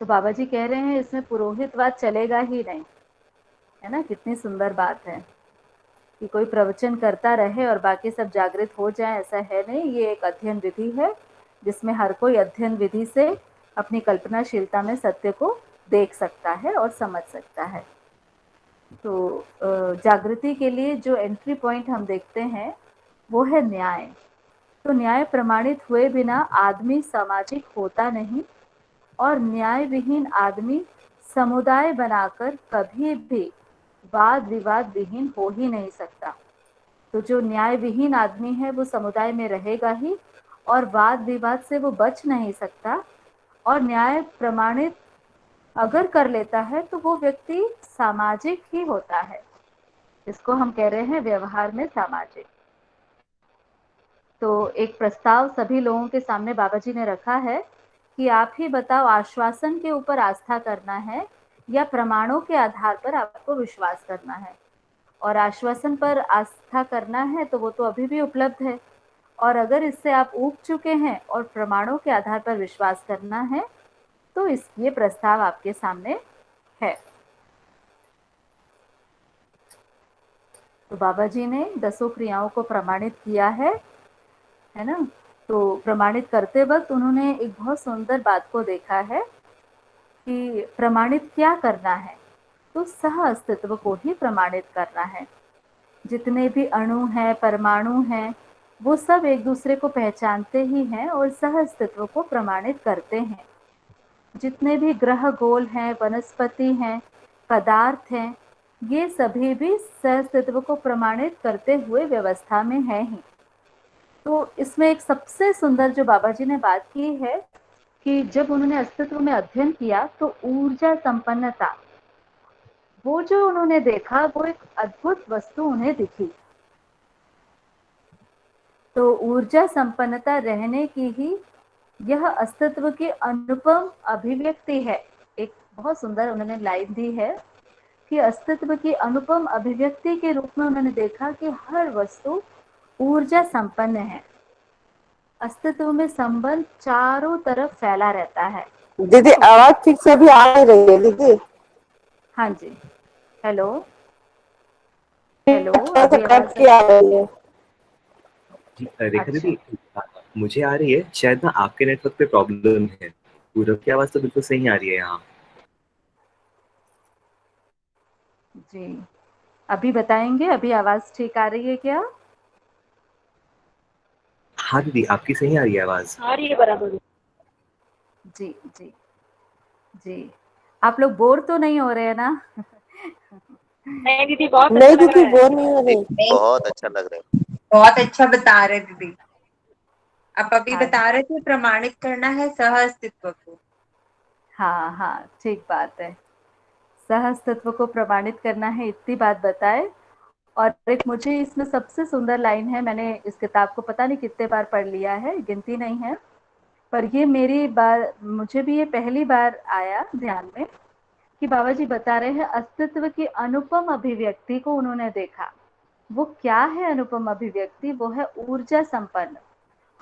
तो बाबा जी कह रहे हैं इसमें पुरोहितवाद चलेगा ही नहीं, है ना। कितनी सुंदर बात है कि कोई प्रवचन करता रहे और बाकी सब जागृत हो जाए, ऐसा है नहीं। ये एक अध्ययन विधि है जिसमें हर कोई अध्ययन विधि से अपनी कल्पनाशीलता में सत्य को देख सकता है और समझ सकता है। तो जागृति के लिए जो एंट्री पॉइंट हम देखते हैं वो है न्याय। तो न्याय प्रमाणित हुए बिना आदमी सामाजिक होता नहीं और न्याय विहीन आदमी समुदाय बनाकर कभी भी वाद विवाद विहीन हो ही नहीं सकता। तो जो न्याय विहीन आदमी है वो समुदाय में रहेगा ही और वाद विवाद से वो बच नहीं सकता। और न्याय प्रमाणित अगर कर लेता है तो वो व्यक्ति सामाजिक ही होता है। इसको हम कह रहे हैं व्यवहार में सामाजिक। तो एक प्रस्ताव सभी लोगों के सामने बाबा जी ने रखा है कि आप ही बताओ, आश्वासन के ऊपर आस्था करना है या प्रमाणों के आधार पर आपको विश्वास करना है। और आश्वासन पर आस्था करना है तो वो तो अभी भी उपलब्ध है, और अगर इससे आप ऊब चुके हैं और प्रमाणों के आधार पर विश्वास करना है तो ये प्रस्ताव आपके सामने है। तो बाबा जी ने 10 क्रियाओं को प्रमाणित किया है ना। तो प्रमाणित करते वक्त उन्होंने एक बहुत सुंदर बात को देखा है कि प्रमाणित क्या करना है, तो सह अस्तित्व को ही प्रमाणित करना है। जितने भी अणु हैं, परमाणु हैं, वो सब एक दूसरे को पहचानते ही हैं और सह अस्तित्व को प्रमाणित करते हैं। जितने भी ग्रह गोल हैं, वनस्पति हैं, पदार्थ हैं, ये सभी भी सह अस्तित्व को प्रमाणित करते हुए व्यवस्था में है ही। तो इसमें एक सबसे सुंदर जो बाबा जी ने बात की है कि जब उन्होंने अस्तित्व में अध्ययन किया तो ऊर्जा संपन्नता, वो जो उन्होंने देखा वो एक अद्भुत वस्तु उन्हें दिखी। तो ऊर्जा संपन्नता रहने की ही यह अस्तित्व की अनुपम अभिव्यक्ति है। एक बहुत सुंदर उन्होंने लाइन दी है कि अस्तित्व की अनुपम अभिव्यक्ति के रूप में उन्होंने देखा कि हर वस्तु ऊर्जा संपन्न है। अस्तित्व में संबंध चारों तरफ फैला रहता है। दीदी आवाज ठीक से भी आ नहीं रही है दीदी। हाँ जी, हेलो हेलो, अभी कट की आ रही है। जी रेखा दीदी, मुझे आ रही है, शायद ना आपके नेटवर्क पे प्रॉब्लम है। पूरब की आवाज तो बिल्कुल सही आ रही है यहाँ। जी। अभी बताएंगे, अभी आवाज ठीक आ रही है क्या? हाँ दीदी, आपकी सही आ रही है आवाज। आ रही है बराबर। जी जी जी। आप लोग बोर तो नहीं हो रहे हैं ना? नहीं दीदी, बहुत अच्छा नहीं लग रहा दीदी, है। बोर नहीं हो रही। बहुत अच्छा लग रहा है। बहुत अच्छा बता रहे दीदी। आप अभी हाँ बता रहे थे प्रमाणित करना है सह अस्तित्व को। हाँ हाँ, ठीक बात है। सह अस्तित्व को प्रमाणित करना है, इतनी बात बताए। और एक मुझे इसमें सबसे सुंदर लाइन है, मैंने इस किताब को पता नहीं कितने बार पढ़ लिया है, गिनती नहीं है, पर ये मेरी बार, मुझे भी ये पहली बार आया ध्यान में कि बाबा जी बता रहे हैं अस्तित्व की अनुपम अभिव्यक्ति को उन्होंने देखा। वो क्या है अनुपम अभिव्यक्ति? वो है ऊर्जा संपन्न।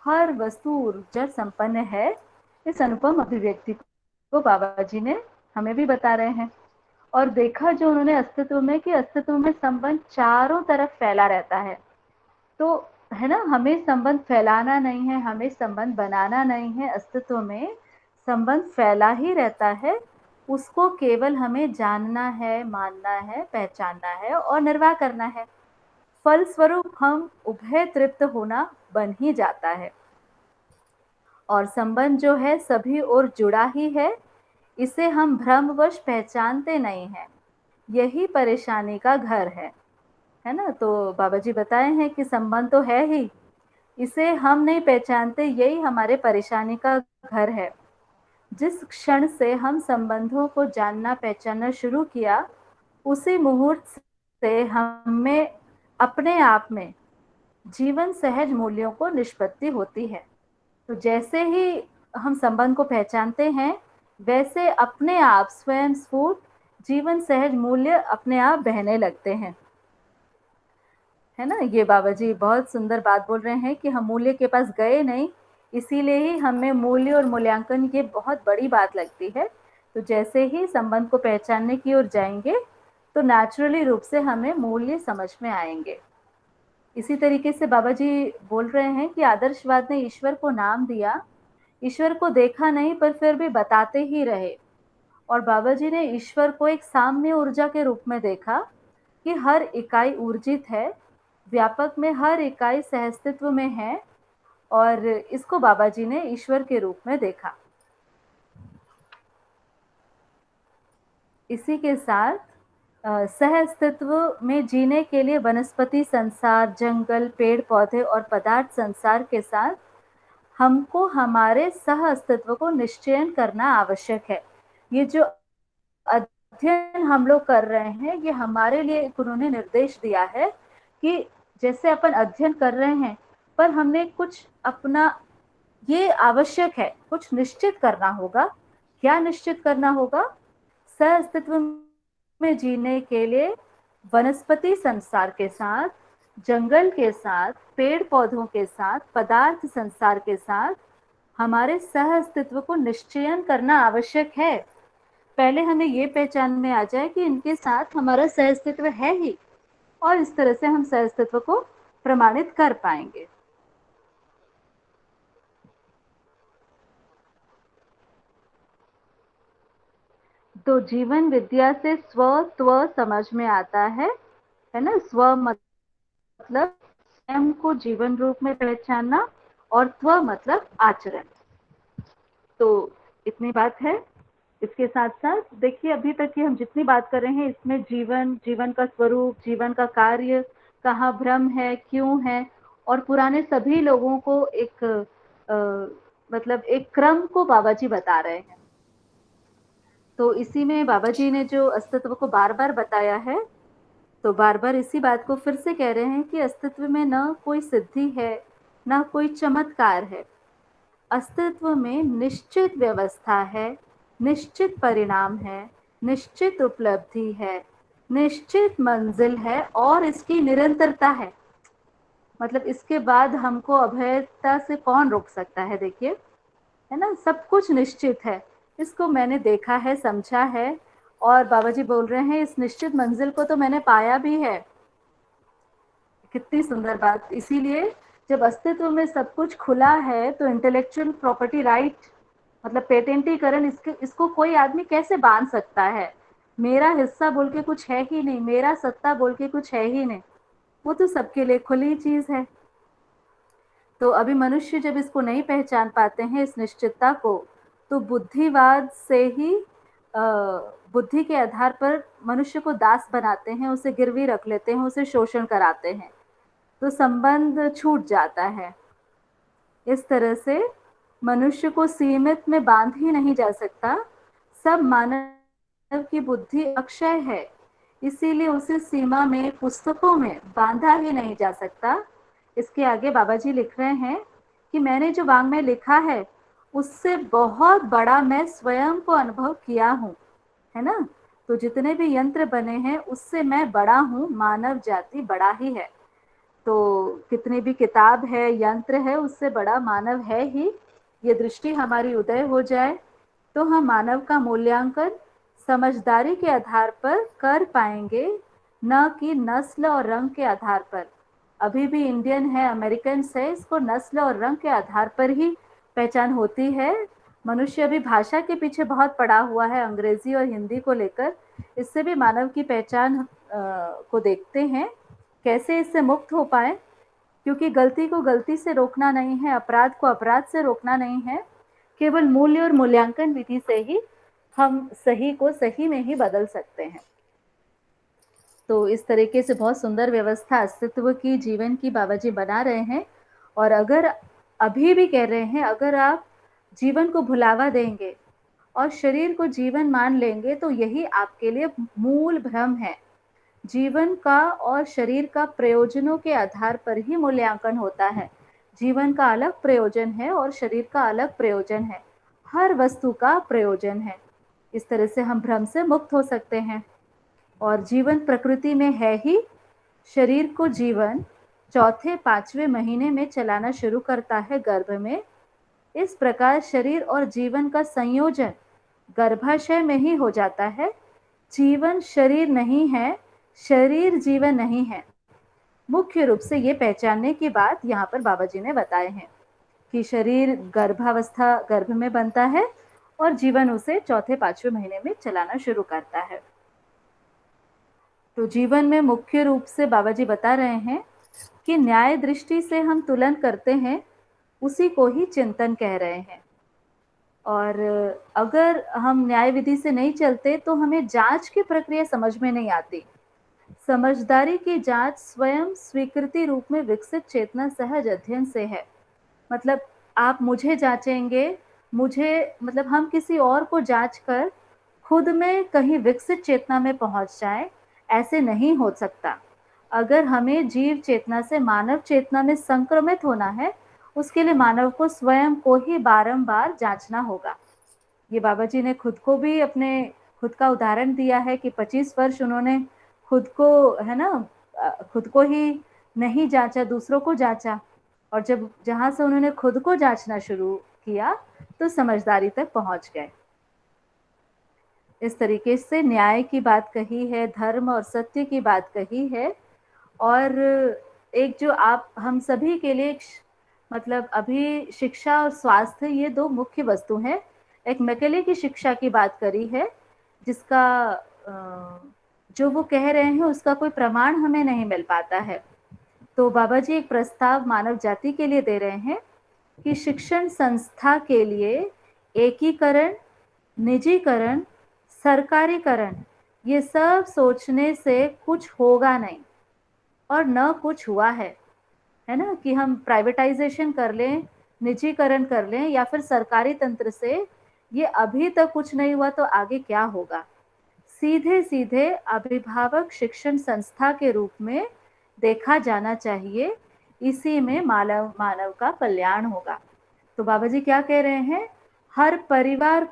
हर वस्तु ऊर्जा संपन्न है। इस अनुपम अभिव्यक्ति को बाबा जी ने हमें भी बता रहे हैं। और देखा जो उन्होंने अस्तित्व में, कि अस्तित्व में संबंध चारों तरफ फैला रहता है। तो है ना, हमें संबंध फैलाना नहीं है, हमें संबंध बनाना नहीं है। अस्तित्व में संबंध फैला ही रहता है, उसको केवल हमें जानना है, मानना है, पहचानना है और निर्वाह करना है। फलस्वरूप हम उभय तृप्त होना बन ही जाता है। और संबंध जो है सभी ओर जुड़ा ही है, इसे हम भ्रमवश पहचानते नहीं हैं। यही परेशानी का घर है ना। तो बाबा जी बताए हैं कि संबंध तो है ही, इसे हम नहीं पहचानते, यही हमारे परेशानी का घर है। जिस क्षण से हम संबंधों को जानना पहचानना शुरू किया, उसी मुहूर्त से हमें अपने आप में जीवन सहज मूल्यों को निष्पत्ति होती है। तो जैसे ही हम संबंध को पहचानते हैं, वैसे अपने आप स्वयं स्फूर्त जीवन सहज मूल्य अपने आप बहने लगते हैं, है ना। ये बाबा जी बहुत सुंदर बात बोल रहे हैं कि हम मूल्य के पास गए नहीं, इसीलिए ही हमें मूल्य और मूल्यांकन ये बहुत बड़ी बात लगती है। तो जैसे ही संबंध को पहचानने की ओर जाएंगे, तो नेचुरली रूप से हमें मूल्य समझ में आएंगे। इसी तरीके से बाबा जी बोल रहे हैं कि आदर्शवाद ने ईश्वर को नाम दिया, ईश्वर को देखा नहीं, पर फिर भी बताते ही रहे। और बाबा जी ने ईश्वर को एक साम्य ऊर्जा के रूप में देखा कि हर इकाई ऊर्जित है, व्यापक में हर इकाई सहअस्तित्व में है, और इसको बाबा जी ने ईश्वर के रूप में देखा। इसी के साथ सहअस्तित्व में जीने के लिए वनस्पति संसार, जंगल, पेड़ पौधे और पदार्थ संसार के साथ हमको हमारे सह अस्तित्व को निश्चयन करना आवश्यक है। ये जो अध्ययन हम लोग कर रहे हैं, ये हमारे लिए उन्होंने निर्देश दिया है कि जैसे अपन अध्ययन कर रहे हैं, पर हमने कुछ अपना, ये आवश्यक है, कुछ निश्चित करना होगा। क्या निश्चित करना होगा? सह अस्तित्व में जीने के लिए वनस्पति संसार के साथ, जंगल के साथ, पेड़ पौधों के साथ, पदार्थ संसार के साथ हमारे सह अस्तित्व को निश्चयन करना आवश्यक है। पहले हमें ये पहचान में आ जाए कि इनके साथ हमारा सह अस्तित्व है ही, और इस तरह से हम सह अस्तित्व को प्रमाणित कर पाएंगे। तो जीवन विद्या से स्व समझ में आता है ना। स्व मतलब स्वयं को जीवन रूप में पहचानना, और त्व मतलब आचरण। तो इतनी बात है। इसके साथ साथ देखिए, अभी तक की हम जितनी बात कर रहे हैं, इसमें जीवन, जीवन का स्वरूप, जीवन का कार्य, कहाँ भ्रम है, क्यों है, और पुराने सभी लोगों को एक मतलब एक क्रम को बाबा जी बता रहे हैं। तो इसी में बाबा जी ने जो अस्तित्व को बार बार बताया है, तो बार बार इसी बात को फिर से कह रहे हैं कि अस्तित्व में न कोई सिद्धि है, न कोई चमत्कार है। अस्तित्व में निश्चित व्यवस्था है, निश्चित परिणाम है, निश्चित उपलब्धि है, निश्चित मंजिल है, और इसकी निरंतरता है। मतलब इसके बाद हमको अभयता से कौन रोक सकता है? देखिए, है ना, सब कुछ निश्चित है। इसको मैंने देखा है, समझा है, और बाबा जी बोल रहे हैं इस निश्चित मंजिल को तो मैंने पाया भी है। कितनी सुंदर बात। इसीलिए जब अस्तित्व में सब कुछ खुला है, तो इंटेलेक्चुअल प्रॉपर्टी राइट मतलब पेटेंटीकरण, इसको कोई आदमी कैसे बांध सकता है? मेरा हिस्सा बोल के कुछ है ही नहीं, मेरा सत्ता बोल के कुछ है ही नहीं, वो तो सबके लिए खुली चीज है। तो अभी मनुष्य जब इसको नहीं पहचान पाते हैं, इस निश्चितता को, तो बुद्धिवाद से ही बुद्धि के आधार पर मनुष्य को दास बनाते हैं, उसे गिरवी रख लेते हैं, उसे शोषण कराते हैं, तो संबंध छूट जाता है। इस तरह से मनुष्य को सीमित में बांध ही नहीं जा सकता। सब मानव की बुद्धि अक्षय है, इसीलिए उसे सीमा में, पुस्तकों में बांधा ही नहीं जा सकता। इसके आगे बाबा जी लिख रहे हैं कि मैंने जो वाङ्मय लिखा है उससे बहुत बड़ा मैं स्वयं को अनुभव किया हूँ, है ना। तो जितने भी यंत्र बने हैं उससे मैं बड़ा हूँ, मानव जाति बड़ा ही है। तो कितनी भी किताब है, यंत्र है, उससे बड़ा मानव है ही। ये दृष्टि हमारी उदय हो जाए तो हम मानव का मूल्यांकन समझदारी के आधार पर कर पाएंगे, न कि नस्ल और रंग के आधार पर। अभी भी इंडियन है, अमेरिकन है, इसको नस्ल और रंग के आधार पर ही पहचान होती है। मनुष्य अभी भाषा के पीछे बहुत पड़ा हुआ है, अंग्रेजी और हिंदी को लेकर। इससे भी मानव की पहचान को देखते हैं, कैसे इससे मुक्त हो पाए, क्योंकि गलती को गलती से रोकना नहीं है, अपराध को अपराध से रोकना नहीं है। केवल मूल्य और मूल्यांकन विधि से ही हम सही को सही में ही बदल सकते हैं। तो इस तरीके से बहुत सुंदर व्यवस्था अस्तित्व की, जीवन की बाबा जी बना रहे हैं। और अगर अभी भी कह रहे हैं, अगर आप जीवन को भुलावा देंगे और शरीर को जीवन मान लेंगे तो यही आपके लिए मूल भ्रम है। जीवन का और शरीर का प्रयोजनों के आधार पर ही मूल्यांकन होता है। जीवन का अलग प्रयोजन है और शरीर का अलग प्रयोजन है, हर वस्तु का प्रयोजन है। इस तरह से हम भ्रम से मुक्त हो सकते हैं। और जीवन प्रकृति में है ही। शरीर को जीवन चौथे पांचवें महीने में चलाना शुरू करता है गर्भ में। इस प्रकार शरीर और जीवन का संयोजन गर्भाशय में ही हो जाता है। जीवन शरीर नहीं है, शरीर जीवन नहीं है। मुख्य रूप से ये पहचानने की बात यहाँ पर बाबा जी ने बताए हैं कि शरीर गर्भावस्था, गर्भ में बनता है और जीवन उसे चौथे पांचवें महीने में चलाना शुरू करता है। तो जीवन में मुख्य रूप से बाबा जी बता रहे हैं कि न्याय दृष्टि से हम तुलन करते हैं, उसी को ही चिंतन कह रहे हैं। और अगर हम न्याय विधि से नहीं चलते तो हमें जांच की प्रक्रिया समझ में नहीं आती। समझदारी की जांच स्वयं स्वीकृति रूप में विकसित चेतना सहज अध्ययन से है। मतलब आप मुझे जांचेंगे, मुझे मतलब हम किसी और को जांच कर खुद में कहीं विकसित चेतना में पहुंच जाए, ऐसे नहीं हो सकता। अगर हमें जीव चेतना से मानव चेतना में संक्रमित होना है, उसके लिए मानव को स्वयं को ही बारंबार जांचना होगा। ये बाबा जी ने खुद को भी अपने खुद का उदाहरण दिया है कि 25 वर्ष उन्होंने खुद को, है ना, खुद को ही नहीं जांचा, दूसरों को जांचा। और जब जहाँ से उन्होंने खुद को जांचना शुरू किया तो समझदारी तक पहुंच गए। इस तरीके से न्याय की बात कही है, धर्म और सत्य की बात कही है। और एक जो आप हम सभी के लिए मतलब अभी शिक्षा और स्वास्थ्य, ये दो मुख्य वस्तु हैं। एक मैकेले की शिक्षा की बात करी है, जिसका जो वो कह रहे हैं उसका कोई प्रमाण हमें नहीं मिल पाता है। तो बाबा जी एक प्रस्ताव मानव जाति के लिए दे रहे हैं कि शिक्षण संस्था के लिए एकीकरण, निजीकरण, सरकारीकरण, ये सब सोचने से कुछ होगा नहीं और न कुछ हुआ है ना। कि हम प्राइवेटाइजेशन कर लें, निजीकरण कर लें या फिर सरकारी तंत्र से, ये अभी तक कुछ नहीं हुआ तो आगे क्या होगा। सीधे सीधे अभिभावक शिक्षण संस्था के रूप में देखा जाना चाहिए, इसी में मानव का कल्याण होगा। तो बाबा जी क्या कह रहे हैं, हर परिवार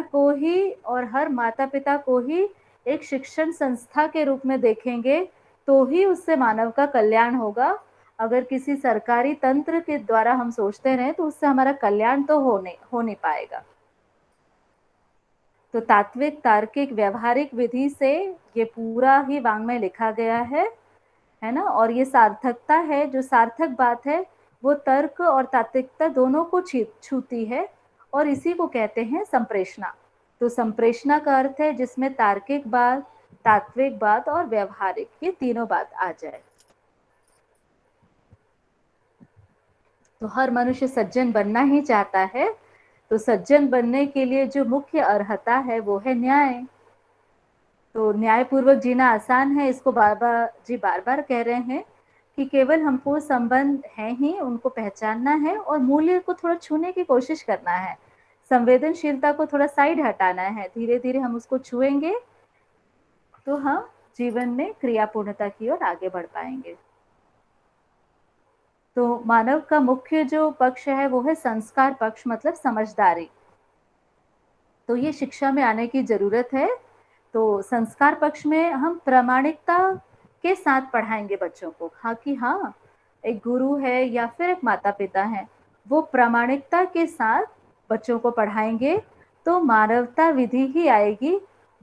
को ही और हर माता पिता को ही एक शिक्षण संस्था के रूप में देखेंगे तो ही उससे मानव का कल्याण होगा। अगर किसी सरकारी तंत्र के द्वारा हम सोचते रहे तो उससे हमारा कल्याण तो हो नहीं पाएगा। तो तात्विक, तार्किक, व्यवहारिक विधि से ये पूरा ही वाङ्मय लिखा गया है ना। और ये सार्थकता है, जो सार्थक बात है वो तर्क और तात्विकता दोनों को छूती है, और इसी को कहते हैं संप्रेषणा। तो संप्रेषणा का अर्थ है जिसमें तार्किक बात, तात्विक बात और व्यवहारिक, ये तीनों बात आ जाए। तो हर मनुष्य सज्जन बनना ही चाहता है, तो सज्जन बनने के लिए जो मुख्य अर्हता है वो है न्याय। तो न्यायपूर्वक जीना आसान है, इसको बाबा जी बार बार कह रहे हैं कि केवल हमको संबंध है ही उनको पहचानना है और मूल्य को थोड़ा छूने की कोशिश करना है, संवेदनशीलता को थोड़ा साइड हटाना है। धीरे धीरे हम उसको छुएंगे तो हम जीवन में क्रियापूर्णता की ओर आगे बढ़ पाएंगे। तो मानव का मुख्य जो पक्ष है वो है संस्कार पक्ष, मतलब समझदारी। तो ये शिक्षा में आने की जरूरत है। तो संस्कार पक्ष में हम प्रामाणिकता के साथ पढ़ाएंगे बच्चों को। हाँ कि हाँ, एक गुरु है या फिर एक माता पिता है, वो प्रामाणिकता के साथ बच्चों को पढ़ाएंगे तो मानवता विधि ही आएगी,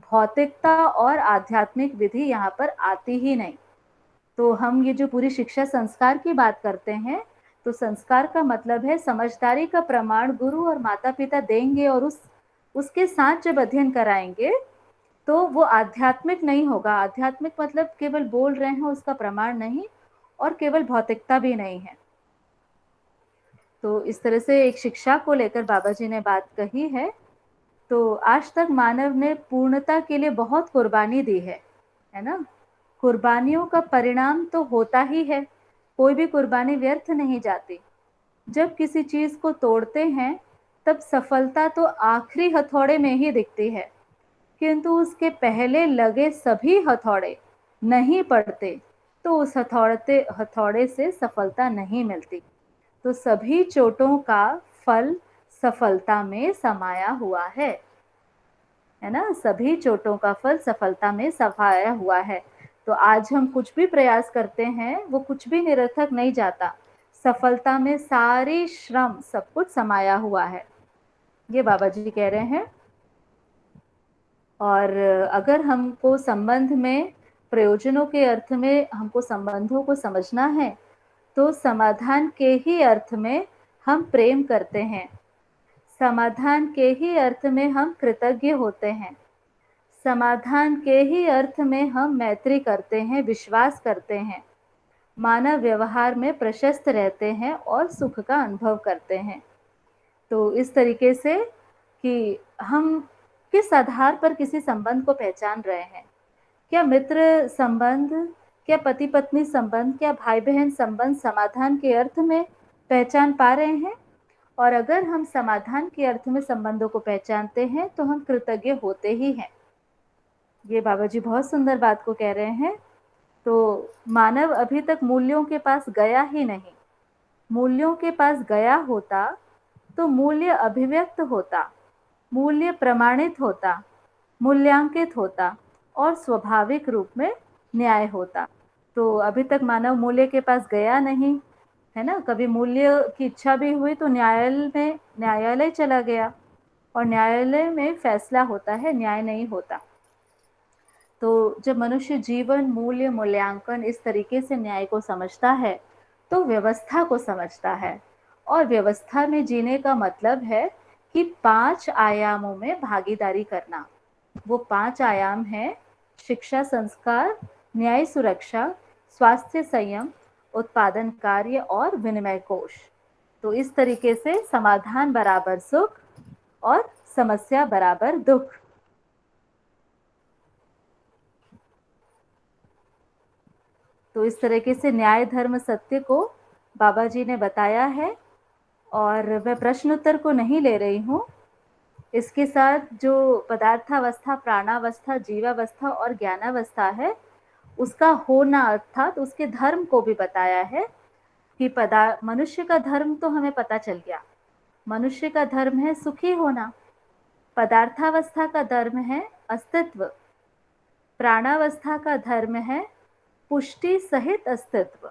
भौतिकता और आध्यात्मिक विधि यहाँ पर आती ही नहीं। तो हम ये जो पूरी शिक्षा संस्कार की बात करते हैं, तो संस्कार का मतलब है समझदारी का प्रमाण गुरु और माता पिता देंगे और उसके साथ जब अध्ययन कराएंगे तो वो आध्यात्मिक नहीं होगा। आध्यात्मिक मतलब केवल बोल रहे हैं उसका प्रमाण नहीं, और केवल भौतिकता भी नहीं है। तो इस तरह से एक शिक्षा को लेकर बाबा जी ने बात कही है। तो आज तक मानव ने पूर्णता के लिए बहुत कुर्बानी दी है ना। कुर्बानियों का परिणाम तो होता ही है, कोई भी कुर्बानी व्यर्थ नहीं जाती। जब किसी चीज को तोड़ते हैं तब सफलता तो आखिरी हथौड़े में ही दिखती है, किंतु उसके पहले लगे सभी हथौड़े नहीं पड़ते तो उस हथौड़े से सफलता नहीं मिलती। तो सभी चोटों का फल सफलता में समाया हुआ है ना। सभी चोटों का फल सफलता में समाया हुआ है। तो आज हम कुछ भी प्रयास करते हैं वो कुछ भी निरर्थक नहीं जाता, सफलता में सारी श्रम सब कुछ समाया हुआ है, ये बाबा जी कह रहे हैं। और अगर हमको संबंध में, प्रयोजनों के अर्थ में हमको संबंधों को समझना है तो समाधान के ही अर्थ में हम प्रेम करते हैं, समाधान के ही अर्थ में हम कृतज्ञ होते हैं, समाधान के ही अर्थ में हम मैत्री करते हैं, विश्वास करते हैं, मानव व्यवहार में प्रशस्त रहते हैं और सुख का अनुभव करते हैं। तो इस तरीके से कि हम किस आधार पर किसी संबंध को पहचान रहे हैं, क्या मित्र संबंध, क्या पति पत्नी संबंध, क्या भाई बहन संबंध समाधान के अर्थ में पहचान पा रहे हैं। और अगर हम समाधान के अर्थ में संबंधों को पहचानते हैं तो हम कृतज्ञ होते ही हैं। ये बाबा जी बहुत सुंदर बात को कह रहे हैं। तो मानव अभी तक मूल्यों के पास गया ही नहीं। मूल्यों के पास गया होता तो मूल्य अभिव्यक्त होता, मूल्य प्रमाणित होता, मूल्यांकित होता और स्वाभाविक रूप में न्याय होता। तो अभी तक मानव मूल्य के पास गया नहीं है ना। कभी मूल्य की इच्छा भी हुई तो न्यायालय चला गया, और न्यायालय में फैसला होता है, न्याय नहीं होता। तो जब मनुष्य जीवन, मूल्य, मूल्यांकन इस तरीके से न्याय को समझता है तो व्यवस्था को समझता है। और व्यवस्था में जीने का मतलब है कि 5 आयामों में भागीदारी करना। वो 5 आयाम हैं: शिक्षा संस्कार, न्याय सुरक्षा, स्वास्थ्य संयम, उत्पादन कार्य और विनिमय कोश। तो इस तरीके से समाधान बराबर सुख और समस्या बराबर दुख। तो इस तरीके से न्याय धर्म सत्य को बाबा जी ने बताया है। और मैं प्रश्न उत्तर को नहीं ले रही हूँ, इसके साथ जो पदार्थावस्था, प्राणावस्था, जीवावस्था और ज्ञानावस्था है उसका होना, अर्थात उसके धर्म को भी बताया है कि मनुष्य का धर्म तो हमें पता चल गया। मनुष्य का धर्म है सुखी होना, पदार्थावस्था का धर्म है अस्तित्व, प्राणावस्था का धर्म है पुष्टि सहित अस्तित्व,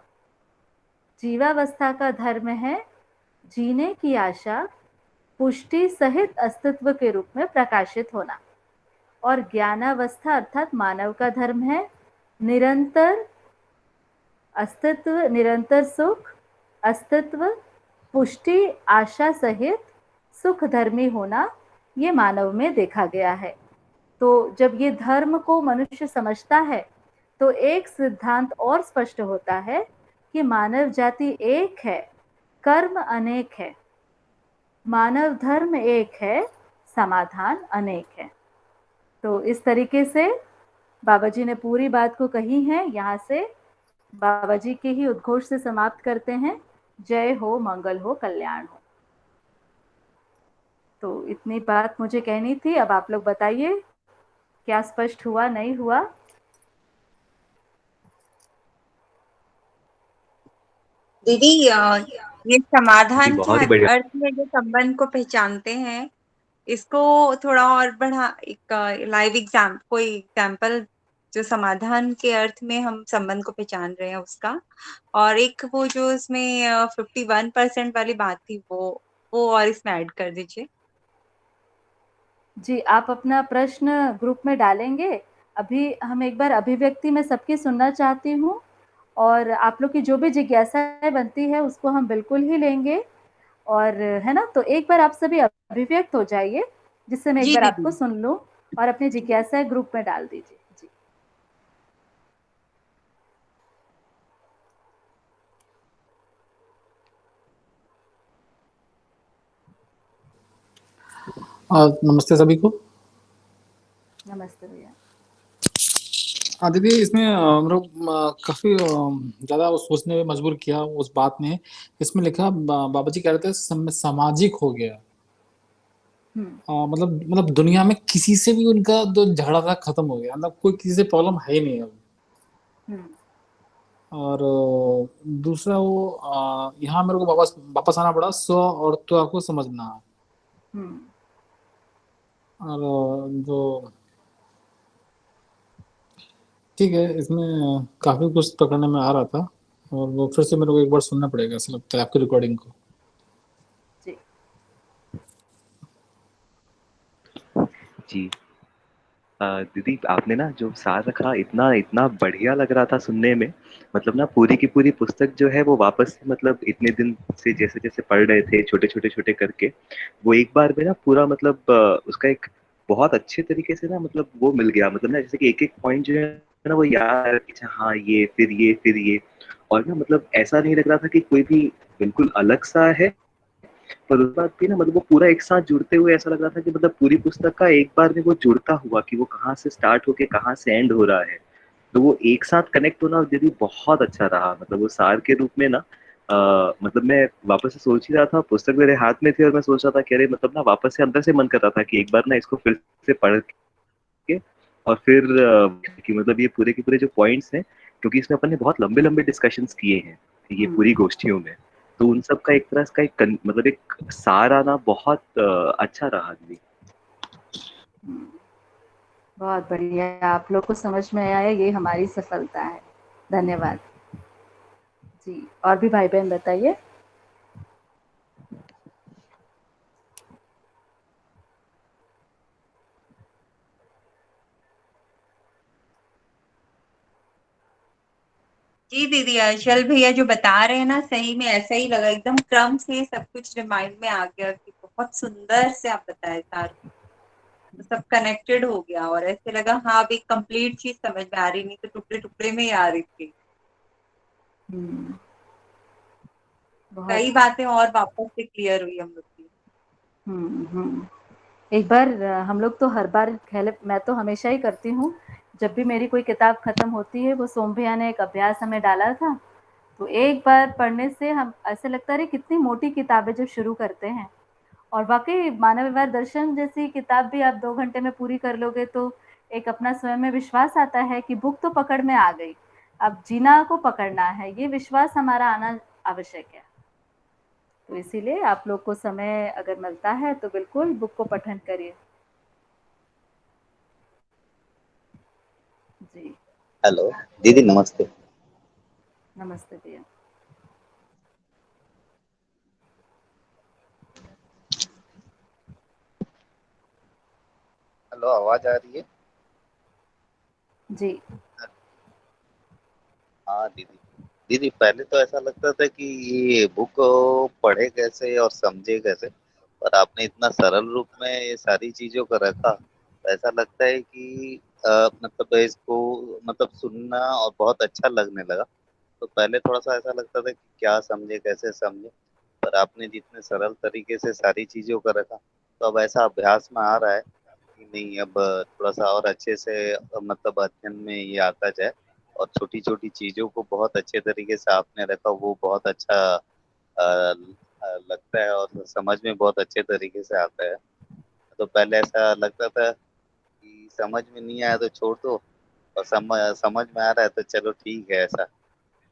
जीवावस्था का धर्म है जीने की आशा, पुष्टि सहित अस्तित्व के रूप में प्रकाशित होना, और ज्ञानावस्था अर्थात मानव का धर्म है निरंतर अस्तित्व, निरंतर सुख, अस्तित्व, पुष्टि, आशा सहित सुख धर्मी होना, ये मानव में देखा गया है। तो जब ये धर्म को मनुष्य समझता है तो एक सिद्धांत और स्पष्ट होता है कि मानव जाति एक है, कर्म अनेक है। मानव धर्म एक है, समाधान अनेक है। तो इस तरीके से बाबा जी ने पूरी बात को कही है। यहाँ से बाबा जी के ही उद्घोष से समाप्त करते हैं, जय हो, मंगल हो, कल्याण हो। तो इतनी बात मुझे कहनी थी। अब आप लोग बताइए क्या स्पष्ट हुआ, नहीं हुआ? दीदी ये जी समाधान के बहुत ही बढ़िया। अर्थ में जो संबंध को पहचानते हैं, इसको थोड़ा और बढ़ा, एक लाइव कोई एग्जाम्पल जो समाधान के अर्थ में हम संबंध को पहचान रहे हैं उसका, और एक वो जो इसमें 51% वाली बात थी वो और इसमें ऐड कर दीजिए। जी, आप अपना प्रश्न ग्रुप में डालेंगे। अभी हम एक बार अभिव्यक्ति में सबकी सुनना चाहती हूँ, और आप लोग की जो भी जिज्ञासाएं बनती है उसको हम बिल्कुल ही लेंगे, और है ना? तो एक बार आप सभी अभिव्यक्त हो जाइए, जिससे मैं एक जी बार दीदी। आपको सुन लूँ, और अपनी जिज्ञासाएं ग्रुप में डाल दीजिए। जी। नमस्ते सभी को। नमस्ते भैया। दीदी, इसमें हम लोग काफ़ी ज़्यादा वो सोचने में मजबूर किया उस बात ने। इसमें लिखा बाबा जी कह रहे थे सामाजिक हो गया। मतलब दुनिया में किसी से भी उनका जो झगड़ा था खत्म हो गया, मतलब कोई किसी से प्रॉब्लम है ही नहीं अब। और दूसरा वो यहाँ मेरे को वापस आना पड़ा, स्व और त्व को समझना। और जो ठीक है, इसमें काफी कुछ पकड़ने में आ रहा था, और वो फिर से मेरे को एक बार सुनना पड़ेगा, ऐसा लगता है आपकी रिकॉर्डिंग को। जी जी दीदी आपने ना जो सार रखा, इतना इतना बढ़िया लग रहा था सुनने में। मतलब ना पूरी की पूरी पुस्तक जो है वो वापस से, मतलब इतने दिन से जैसे जैसे पढ़ रहे थे छोटे छोटे छोटे करके, वो एक बार में ना पूरा मतलब उसका एक बहुत अच्छे तरीके से ना मतलब वो मिल गया। मतलब ना जैसे कि एक एक पॉइंट जो है ना वो याद है कि अच्छा हाँ ये फिर ये फिर ये। और ना मतलब ऐसा नहीं लग रहा था कि कोई भी बिल्कुल अलग सा है, पर उस बात भी ना मतलब वो पूरा एक साथ जुड़ते हुए ऐसा लग रहा था कि मतलब पूरी पुस्तक का एक बार में वो जुड़ता हुआ कि वो कहाँ से स्टार्ट होके कहाँ से एंड हो रहा है, तो वो एक साथ कनेक्ट होना दीदी बहुत अच्छा रहा। मतलब वो सार के रूप में ना मतलब मैं वापस से सोच ही रहा था, पुस्तक मेरे हाथ में थी और मैं सोच रहा था कि अरे मतलब ना वापस से अंदर से मन कर रहा था कि एक बार ना इसको फिर से पढ़ के, और फिर कि मतलब ये पूरे के पूरे जो पॉइंट्स हैं, क्योंकि इसमें अपन ने बहुत लंबे लंबे डिस्कशंस किए हैं ये पूरी गोष्ठियों में, तो उन सब का एक तरह का एक मतलब एक सार आना बहुत अच्छा रहा दीदी। बहुत बढ़िया, आप लोग को समझ में आया, ये हमारी सफलता है। धन्यवाद जी। और भी भाई बहन बताइए। जी दीदी, अर्शल भैया जो बता रहे हैं ना, सही में ऐसा ही लगा, एकदम क्रम से सब कुछ रिमाइंड में आ गया कि बहुत सुंदर से आप बताए सार, तो सब कनेक्टेड हो गया, और ऐसे लगा हाँ अब एक कंप्लीट चीज समझ में आ रही, नहीं तो टुकड़े टुकड़े में ही आ रही थी। कई बातें और वापस से क्लियर हुई हम लोग की। एक बार हम लोग तो हर बार मैं तो हमेशा ही करती हूँ, जब भी मेरी कोई किताब खत्म होती है, वो सोम भैया ने एक अभ्यास हमें डाला था, तो एक बार पढ़ने से हम ऐसे लगता है कितनी मोटी किताबें जो शुरू करते हैं, और वाकई मानव व्यवहार दर्शन जैसी किताब भी आप 2 घंटे में पूरी कर लोगे तो एक अपना स्वयं में विश्वास आता है कि बुक तो पकड़ में आ गई, अब जीना को पकड़ना है, ये विश्वास हमारा आना आवश्यक है। तो इसीलिए आप लोग को समय अगर मिलता है तो बिल्कुल बुक को पठन करिए। जी हेलो दीदी, नमस्ते। नमस्ते भैया। हेलो, आवाज आ रही है? जी हाँ दीदी। दीदी पहले तो ऐसा लगता था कि ये बुक पढ़े कैसे और समझे कैसे, पर आपने इतना सरल रूप में ये सारी चीजों को रखा, तो ऐसा लगता है कि मतलब इसको मतलब सुनना और बहुत अच्छा लगने लगा। तो पहले थोड़ा सा ऐसा लगता था कि क्या समझे कैसे समझे, पर आपने जितने सरल तरीके से सारी चीजों को रखा, तो अब ऐसा अभ्यास में आ रहा है कि नहीं, अब थोड़ा सा और अच्छे से मतलब अध्ययन में ये आता जाए, और छोटी छोटी चीजों को बहुत अच्छे तरीके से आपने रखा, वो बहुत अच्छा लगता है और समझ में बहुत अच्छे तरीके से आता है। तो पहले ऐसा लगता था कि समझ में नहीं आया तो छोड़ दो, और समझ में आ रहा है तो चलो ठीक है ऐसा।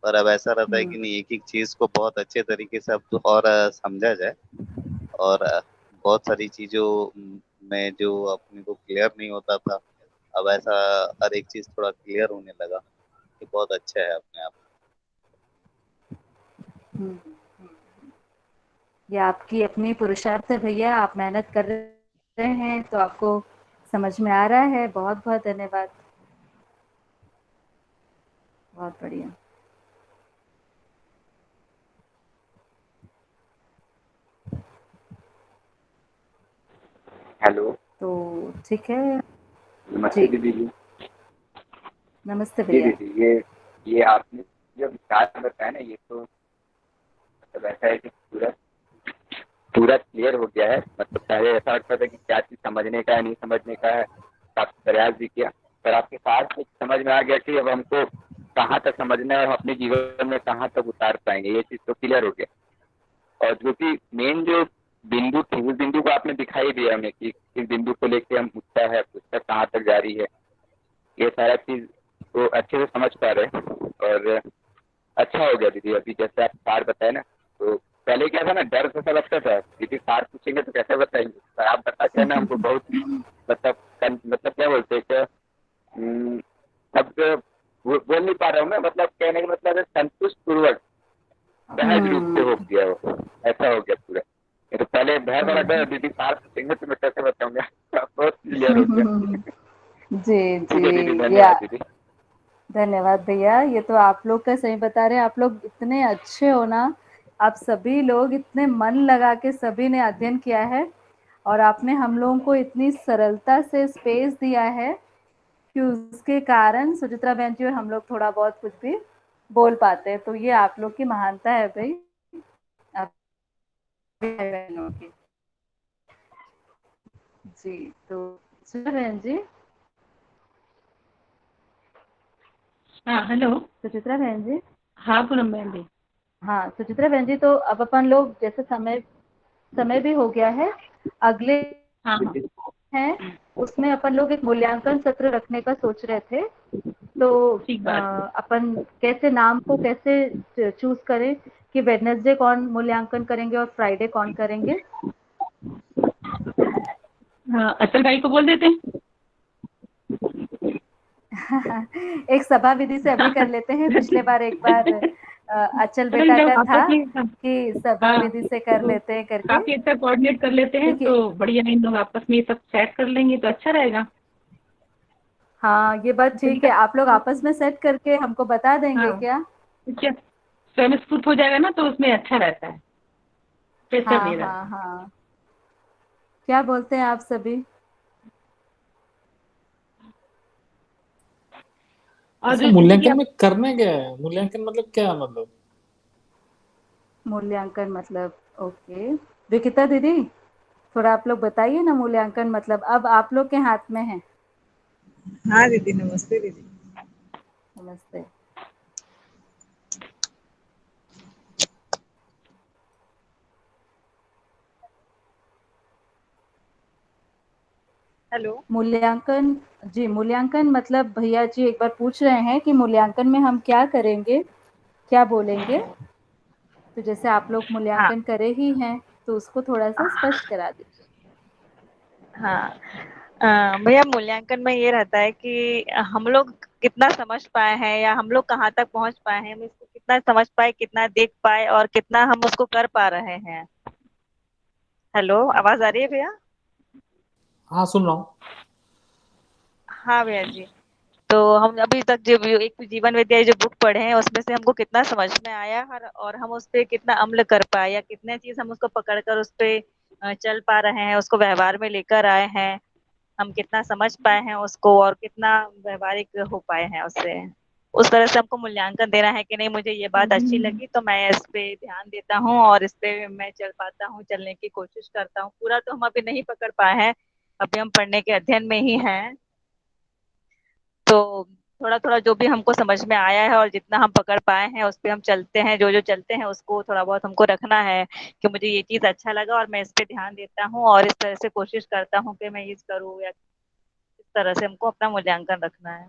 पर अब ऐसा रहता है कि नहीं, एक एक चीज को बहुत अच्छे तरीके से अब तो और समझा जाए, और बहुत सारी चीजों में जो अपने को क्लियर नहीं होता था, अब ऐसा हर एक चीज थोड़ा क्लियर होने लगा। ये बहुत अच्छा है अपने आप। हम्म, ये आपकी अपनी पुरुषार्थ है भैया, आप मेहनत कर रहे हैं तो आपको समझ में आ रहा है। बहुत बहुत धन्यवाद, बहुत बढ़िया। हेलो, तो ठीक है नमस्ते जी, दीदी जी। नमस्ते जी भैया। दीदी, ये आपने जो विचार बताया ना, ये तो मतलब ऐसा है कि पूरा पूरा क्लियर हो गया है। मतलब पहले ऐसा लगता था कि क्या चीज समझने का है नहीं समझने का है, काफी प्रयास भी किया, पर आपके साथ में समझ में आ गया कि अब हमको कहाँ तक समझना है और अपने जीवन में कहाँ तक उतार पाएंगे, ये चीज तो क्लियर हो गया। और जो कि मेन जो बिंदु थी, उस बिंदु को आपने दिखाई दिया हमें कि इस बिंदु को लेके हम उठता है, पुस्तक कहाँ तक जारी है, ये सारा चीज तो अच्छे से समझ पा रहे हैं। और अच्छा हो गया दीदी, अभी जैसे आप सार बताए ना, तो पहले क्या था ना, डर सा लगता था दीदी सार पूछेंगे तो कैसे बताएंगे, पर आप बताते हैं ना हमको बहुत मतलब मतलब क्या बोलते हैं क्या, शब्द बोल नहीं पा रहा हूँ मैं, मतलब कहने का मतलब है संतुष्ट पूर्वक सहज रूप से हो गया, वो ऐसा हो गया पूरा। ये तो पहले बहुत बड़ा डर, दीदी सार पूछेंगे तो मैं कैसे बताऊंगा, बहुत क्लियर हो गया। जी ठीक है दीदी, जी, या धन्यवाद दीदी। धन्यवाद भैया। ये तो आप लोग का सही बता रहे हैं, आप लोग इतने अच्छे हो ना, आप सभी लोग इतने मन लगा के सभी ने अध्ययन किया है, और आपने हम लोगों को इतनी सरलता से स्पेस दिया है कि उसके कारण सुचित्रा बहन जी और हम लोग थोड़ा बहुत कुछ भी बोल पाते हैं। तो ये आप लोग की महानता है भाई, आप बहनों की। जी, तो सुचित्रा बहन जी। हाँ हेलो। सुचित्रा बहन जी। हाँ पूनम बहन जी। हाँ सुचित्रा बहन जी, तो अब अपन लोग जैसे समय भी हो गया है, अगले हाँ हाँ हैं उसमें अपन लोग एक मूल्यांकन सत्र रखने का सोच रहे थे। तो ठीक बात है। अपन कैसे नाम को कैसे चूज करें कि वेडनेसडे कौन मूल्यांकन करेंगे और फ्राइडे कौन करेंगे? हाँ असल भाई को बोल देते हैं। एक सभा विधि से अभी कर लेते हैं। पिछले बार एक बार अचल चलो इन बेटा का लोग था आपस में कि सभा हाँ विधि से कर तो लेते हैं करके। काफी अच्छा कोऑर्डिनेट कर लेते हैं, देखिए, तो बढ़िया, इन लोग आपस में ये सब सेट कर लेंगे तो अच्छा रहेगा। हाँ ये बात ठीक है, आप लोग आपस में सेट करके हमको बता देंगे हाँ क्या? क्या स्वयं स्फूर्त हो जाएगा ना, तो उसमें अच्छा रहता है, प्रेशर हाँ नहीं हाँ रहता। हाँ, क्या बोलते हैं आप सभी? और अच्छा, जैसे कि मूल्यांकन आप में करना क्या है? मूल्यांकन मतलब क्या है? मतलब मूल्यांकन मतलब, ओके विकिता दीदी, थोड़ा आप लोग बताइए ना मूल्यांकन मतलब, अब आप लोग के हाथ में है। हाँ दीदी, नमस्ते दीदी। नमस्ते। हेलो। मूल्यांकन, जी मूल्यांकन मतलब भैया जी एक बार पूछ रहे हैं कि मूल्यांकन में हम क्या करेंगे, क्या बोलेंगे। तो जैसे आप लोग हाँ मूल्यांकन करे ही हैं तो उसको थोड़ा सा स्पष्ट करा दीजिए। हाँ, भैया मूल्यांकन में ये रहता है कि हम लोग कितना समझ पाए हैं या हम लोग कहाँ तक पहुँच पाए हैं, हम इसको कितना समझ पाए, कितना देख पाए और कितना हम उसको कर पा रहे हैं। हेलो, आवाज आ रही है भैया? हाँ, सुन रहा हूँ। हाँ भैया जी, तो हम अभी तक जो एक जीवन विद्या जो बुक पढ़े हैं उसमें से हमको कितना समझ में आया और हम उस पे कितना अमल कर पाए या कितने चीज हम उसको पकड़ कर उस पे चल पा रहे हैं, उसको व्यवहार में लेकर आए हैं, हम कितना समझ पाए हैं उसको और कितना व्यवहारिक हो पाए हैं उससे, उस तरह से हमको मूल्यांकन देना है कि नहीं मुझे ये बात अच्छी लगी तो मैं इस पे ध्यान देता हूँ और इस पे मैं चल पाता हूँ, चलने की कोशिश करता हूँ। पूरा तो हम अभी नहीं पकड़ पाए हैं, अभी हम पढ़ने के अध्ययन में ही हैं, तो थोड़ा थोड़ा जो भी हमको समझ में आया है और जितना हम पकड़ पाए हैं उस पे हम चलते हैं, जो जो चलते हैं उसको थोड़ा बहुत हमको रखना है कि मुझे ये चीज अच्छा लगा और मैं इस पे ध्यान देता हूँ और इस तरह से कोशिश करता हूँ कि मैं ये करूँ, या इस तरह से हमको अपना मूल्यांकन रखना है।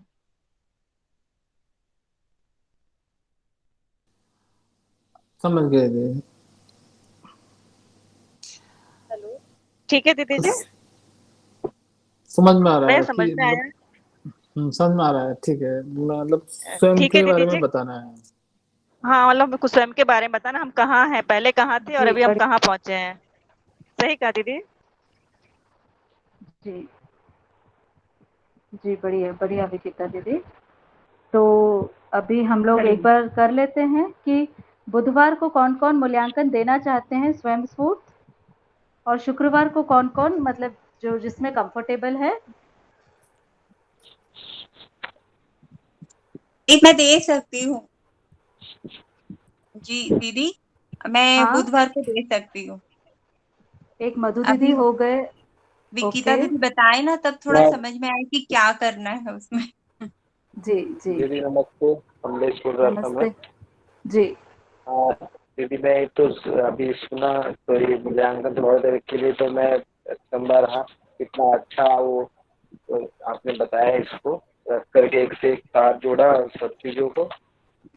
समझ गए थे। हेलो, ठीक है दीदी जी, समझ में आ रहा भैया है समझ कि में आया? समझ में आ रहा है, ठीक है। मतलब स्वयं ठीक है के दीदी बारे में जी, बताना है। हाँ मतलब कुछ स्वयं के बारे में बताना, हम कहाँ हैं, पहले कहाँ थे और जी अभी हम बड़ी कहाँ पहुंचे हैं। सही कहा दीदी। जी जी बढ़िया बढ़िया विकिता दीदी। तो अभी हम लोग एक बार कर लेते हैं कि बुधवार को कौन कौन मूल्यांकन देना चाहते हैं स्वयं स्फूर्त, और शुक्रवार को कौन कौन, मतलब जो जिसमें कंफर्टेबल है। मैं दे सकती हूँ जी दीदी, मैं हाँ, बुधवार को दे सकती हूँ। एक मधु दीदी अभी हो गए। विकिता ओके दीदी बताए ना, तब थोड़ा समझ में आया कि क्या करना है उसमें। जी जी दीदी नमस्ते, कमलेश बोल रहा था मैं। नमस्ते जी। हाँ दीदी, मैं तो अभी सुना, तो ये मूल्यांकन थोड़ी देर के लिए तो मैं चंबा रहा, कितना अच्छा वो तो आपने बताया इसको रख करके एक से एक तार जोड़ा सब चीज़ों को,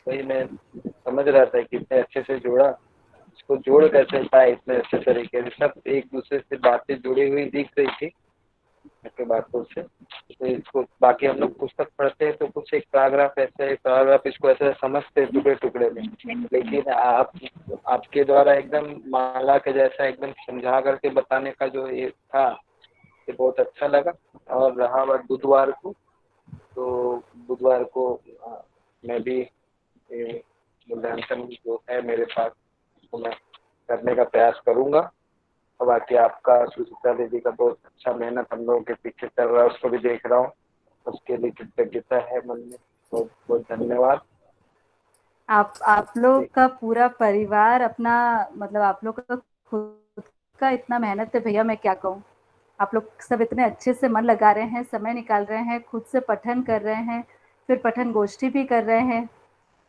वही मैं समझ रहा था कि इतने अच्छे से जोड़ा, इसको जोड़ कैसे पाए इतने अच्छे तरीके से, सब एक दूसरे से बातें जुड़ी हुई दिख रही थी आपके बातों से। तो इसको बाकी हम लोग पुस्तक पढ़ते हैं तो कुछ एक पैराग्राफ ऐसे, पैराग्राफ इसको ऐसे समझते हैं टुकड़े टुकड़े में, लेकिन आपके द्वारा एकदम माला के जैसा एकदम समझा करके बताने का जो ये था, ये बहुत अच्छा लगा। और रहा बात बुधवार को, तो बुधवार को मैं भी मूल्यांकन जो है मेरे पास, तो मैं करने का प्रयास करूंगा। और बाकी आपका, सुचित्रा दीदी का बहुत अच्छा मेहनत हम लोगों के पीछे चल रहा है, उसको भी देख रहा हूँ, उसके लिए कृतज्ञता है मन में, बहुत बहुत धन्यवाद। आप लोग का पूरा परिवार अपना, मतलब आप लोग का खुद का इतना मेहनत है भैया, मैं क्या कहूँ। आप लोग सब इतने अच्छे से मन लगा रहे हैं, समय निकाल रहे हैं, खुद से पठन कर रहे हैं, फिर पठन गोष्ठी भी कर रहे हैं,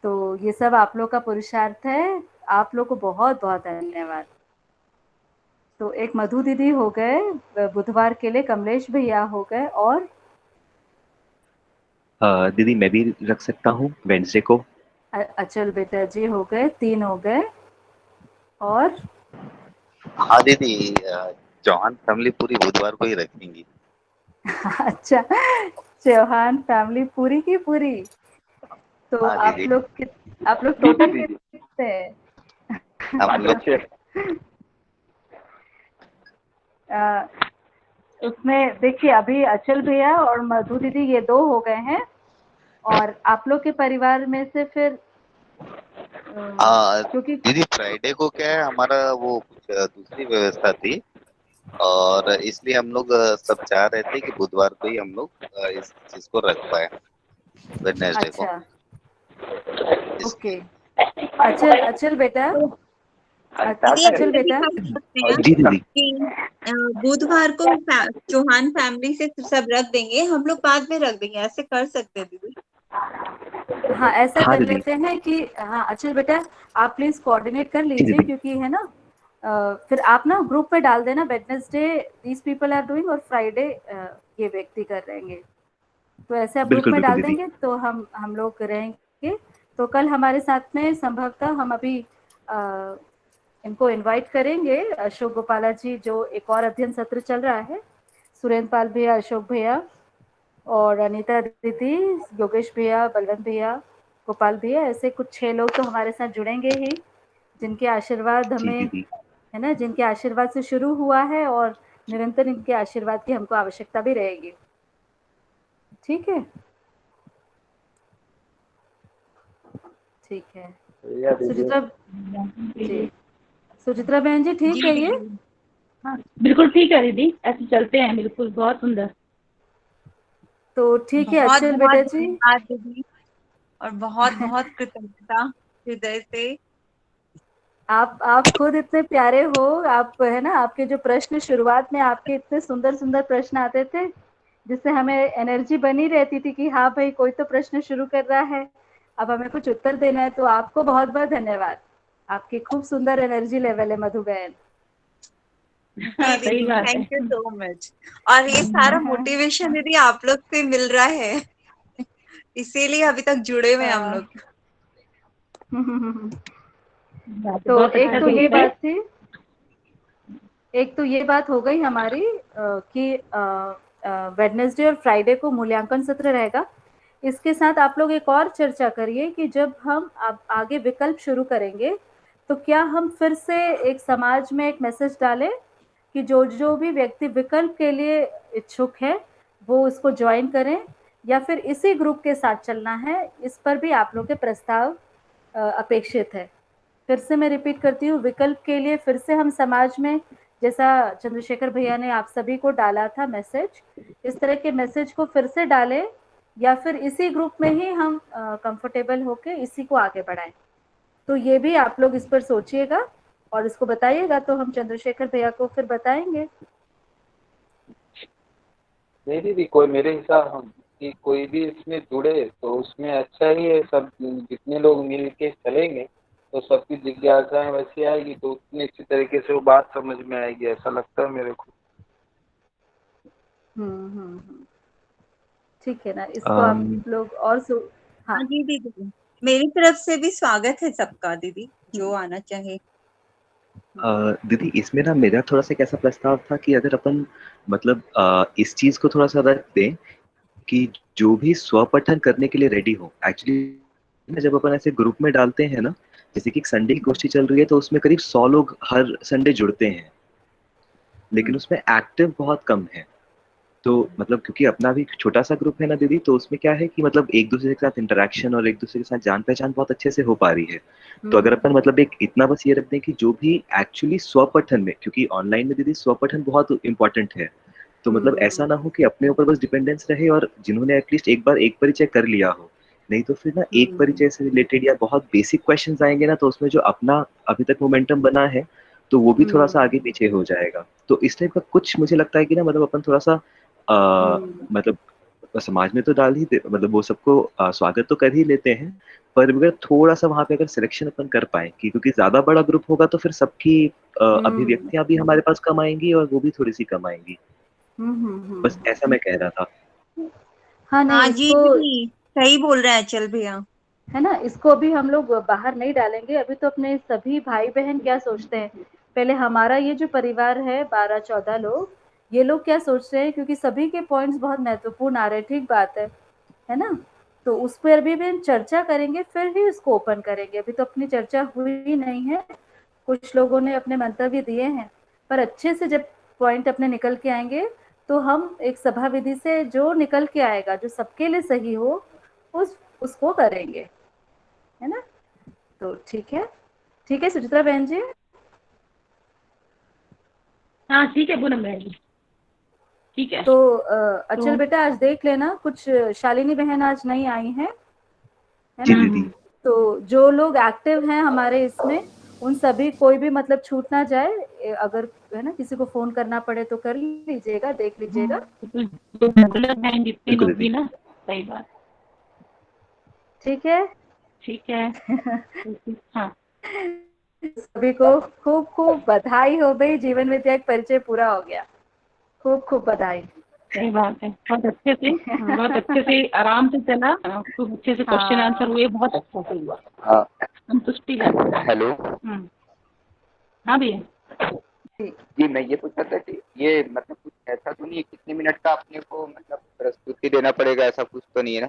तो ये सब आप लोग का पुरुषार्थ है। आप लोग को बहुत बहुत धन्यवाद। तो एक मधु दीदी हो गए बुधवार के लिए, कमलेश भैया हो गए, और दीदी मैं भी रख सकता हूँ वेंसडे को। अचल बेटा जी हो गए, 3 हो गए, और हाँ दीदी, चौहान फैमिली पूरी बुधवार को ही रखेंगी। अच्छा, चौहान फैमिली पूरी की पूरी। तो हाँ आप दीदी, लोग जी टोटल दीदी, कितने हैं? हम लोग अ, उसमें देखिए अभी अचल भैया और मधु दीदी ये 2 हो गए हैं, और आप लोग के परिवार में से फिर क्योंकि दीदी फ्राइडे को क्या है, हमारा वो कुछ दूसरी व्यवस्था थी, और इसलिए हम लोग सब चाह रहे थे कि बुधवार को ही हम लोग इस चीज को रख पाए, वेडनेसडे को। अच्छा ओके। अचल बेटा, दीदी अचल ऐसे भी बेटा, कर सकते हैं जी दीदी। कि बुधवार को चौहान फैमिली से सब रख देंगे, हम लोग बाद में रख देंगे, ऐसे कर सकते हैं दीदी। हाँ ऐसा हाँ कर दीदी। लेते हैं कि हाँ अचल बेटा आप प्लीज कोऑर्डिनेट कर जी लीजिए, दीदी। क्योंकि है ना फिर आप ना ग्रुप पे डाल देना, Wednesday these people are doing और फ्राइडे ये व्यक्ति कर रहेंगे, तो ऐसे आप ग्रुप बिल्कुल में बिल्कुल डाल दीदी। देंगे तो हम लोग रहेंगे। तो कल हमारे साथ में संभवतः हम अभी इनको इनवाइट करेंगे, अशोक गोपाला जी, जो एक और अध्ययन सत्र चल रहा है, सुरेंद्र पाल भैया, अशोक भैया और अनीता दीदी, योगेश भैया, बलवंत भैया, गोपाल भैया, ऐसे कुछ 6 लोग तो हमारे साथ जुड़ेंगे ही, जिनके आशीर्वाद जी हमें, दीदी। है ना, जिनके आशीर्वाद से शुरू हुआ है और निरंतर इनके आशीर्वाद की हमको आवश्यकता भी रहेगी। ठीक है, ठीक है। बढ़िया दीदी। सुचित्रा जी, सुचित्रा बहन जी, जी ठीक है ये? दीदी, हाँ बिल्कुल ठीक है दीदी, ऐसे चलते हैं, बिल्कुल बहुत सुंदर। तो ठीक है बहुत अचल बहुत बेटा जी। धन्यवाद दीदी, और बहुत बहुत कृतज्ञता हृदय से। आप खुद इतने प्यारे हो। आप है ना, आपके जो प्रश्न शुरुआत में आपके इतने सुंदर सुंदर प्रश्न आते थे, जिससे हमें एनर्जी बनी रहती थी कि हाँ भाई कोई तो प्रश्न शुरू कर रहा है, अब हमें कुछ उत्तर देना है। तो आपको बहुत बहुत धन्यवाद, आपकी खूब सुंदर एनर्जी लेवल है मधु बहन। हाँ सही दीदी, बात है। Thank you so much. और ये सारा मोटिवेशन दीदी आप लोग से मिल रहा है, इसीलिए अभी तक जुड़े हुए हैं हम लोग। तो बहुत एक अच्छा तो ये सोच है। बात थी, एक तो ये बात हो गई हमारी कि वेडनेसडे और फ्राइडे को मूल्यांकन सत्र रहेगा। इसके साथ आप लोग एक और चर्चा करिए कि जब हम आगे विकल्प शुरू करेंगे, तो क्या हम फिर से एक समाज में एक मैसेज डालें कि जो जो भी व्यक्ति विकल्प के लिए इच्छुक है वो उसको ज्वाइन करें, या फिर इसी ग्रुप के साथ चलना है। इस पर भी आप लोग के प्रस्ताव अपेक्षित है। फिर से मैं रिपीट करती हूँ, विकल्प के लिए फिर से हम समाज में, जैसा चंद्रशेखर भैया ने आप सभी को डाला था मैसेज, इस तरह के मैसेज को फिर से डालें, या फिर इसी ग्रुप में ही हम कंफर्टेबल होके इसी को आगे बढ़ाएं। तो ये भी आप लोग इस पर सोचिएगा और इसको बताइएगा, तो हम चंद्रशेखर भैया को फिर बताएंगे। नहीं दीदी, कोई मेरे हिसाब कि कोई भी इसमें जुड़े तो उसमें अच्छा ही है। सब जितने लोग मिल के चलेंगे तो सबकी जिज्ञासाएं वैसी आएगी, तो उतनी अच्छी तरीके से वो बात समझ में आएगी, ऐसा लगता है मेरे को। ठीक है ना, इसको आप लोग और हाँ हाँ जी दीदी, मेरी तरफ से भी स्वागत है सबका दीदी, जो आना चाहे। दीदी इसमें ना मेरा थोड़ा सा एक ऐसा प्रस्ताव था कि अगर अपन मतलब इस चीज को थोड़ा सा रख दें कि जो भी स्वपठन करने के लिए रेडी हो, एक्चुअली जब अपन ऐसे ग्रुप में डालते हैं ना, जैसे कि एक संडे की गोष्ठी चल रही है तो उसमें करीब 100 लोग हर संडे जुड़ते हैं, लेकिन उसमें एक्टिव बहुत कम है। तो मतलब क्योंकि अपना भी छोटा सा ग्रुप है ना दीदी, तो उसमें क्या है कि मतलब एक दूसरे के साथ इंटरेक्शन और एक दूसरे के साथ जान पहचान बहुत अच्छे से हो पा रही है। तो अगर अपन मतलब एक इतना बस ये रख दें कि जो भी एक्चुअली स्वपठन में, क्योंकि ऑनलाइन में दीदी स्वपठन बहुत इम्पोर्टेंट है, तो मतलब ऐसा ना हो कि अपने ऊपर बस डिपेंडेंस रहे, और जिन्होंने एटलीस्ट एक बार एक परिचय कर लिया हो, नहीं तो फिर ना एक परिचय से रिलेटेड या बहुत बेसिक क्वेश्चंस आएंगे ना, तो उसमें जो अपना अभी तक मोमेंटम बना है तो वो भी थोड़ा सा आगे पीछे हो जाएगा। तो इस टाइप का कुछ मुझे लगता है कि ना मतलब अपन थोड़ा सा मतलब समाज में तो डाल ही मतलब वो सबको स्वागत तो कर ही लेते हैं, पर अगर थोड़ा सा वहां पे अगर सिलेक्शन अपन कर पाए कि क्योंकि ज्यादा बड़ा ग्रुप होगा तो फिर सबकी अभिव्यक्तियां भी हमारे पास कम आएंगी और वो भी थोड़ी सी कम आएंगी। बस ऐसा मैं कह रहा था। हाँ नहीं हाँ जी इसको, दीदी, सही बोल रहे हैं अचल भैया। है ना, इसको अभी हम लोग बाहर नहीं डालेंगे। अभी तो अपने सभी भाई बहन क्या सोचते हैं, पहले हमारा ये जो परिवार है 12-14 लोग, ये लोग क्या सोच रहे हैं, क्योंकि सभी के पॉइंट्स बहुत महत्वपूर्ण आ रहे हैं। ठीक बात है ना। तो उस पर भी हम चर्चा करेंगे, फिर ही इसको ओपन करेंगे। अभी तो अपनी चर्चा हुई नहीं है, कुछ लोगों ने अपने मंतव्य दिए हैं, पर अच्छे से जब पॉइंट अपने निकल के आएंगे तो हम एक सभा विधि से जो निकल के आएगा, जो सबके लिए सही हो, उसको करेंगे, है ना। तो ठीक है, ठीक है सुचित्रा बहन जी। हाँ ठीक है पूनम बहन जी, ठीक है। तो अचल बेटा आज देख लेना, कुछ शालिनी बहन आज नहीं आई है जी ना। दीदी। तो जो लोग एक्टिव हैं हमारे इसमें, उन सभी कोई भी मतलब छूट ना जाए। अगर है ना किसी को फोन करना पड़े तो कर लीजिएगा, देख लीजिएगा। बहन जितने बिल्कुल लोग भी दीदी। ना, सही बात। ठीक है। ठीक है। हाँ सभी को खूब खूब बधाई हो भाई, जीवन विद्या एक परिचय पूरा हो गया। खूब खूब बधाई। सही बात है, बहुत अच्छे से, बहुत अच्छे से आराम से चला, खूब अच्छे से क्वेश्चन आंसर हुए, बहुत अच्छा से हुआ। हाँ संतुष्टि लगी। हेलो। हाँ भैया। जी मैं ये पूछ रहा था कि ये मतलब कुछ ऐसा तो नहीं है कितने मिनट का अपने को मतलब प्रस्तुति देना पड़ेगा, ऐसा कुछ तो नहीं है ना?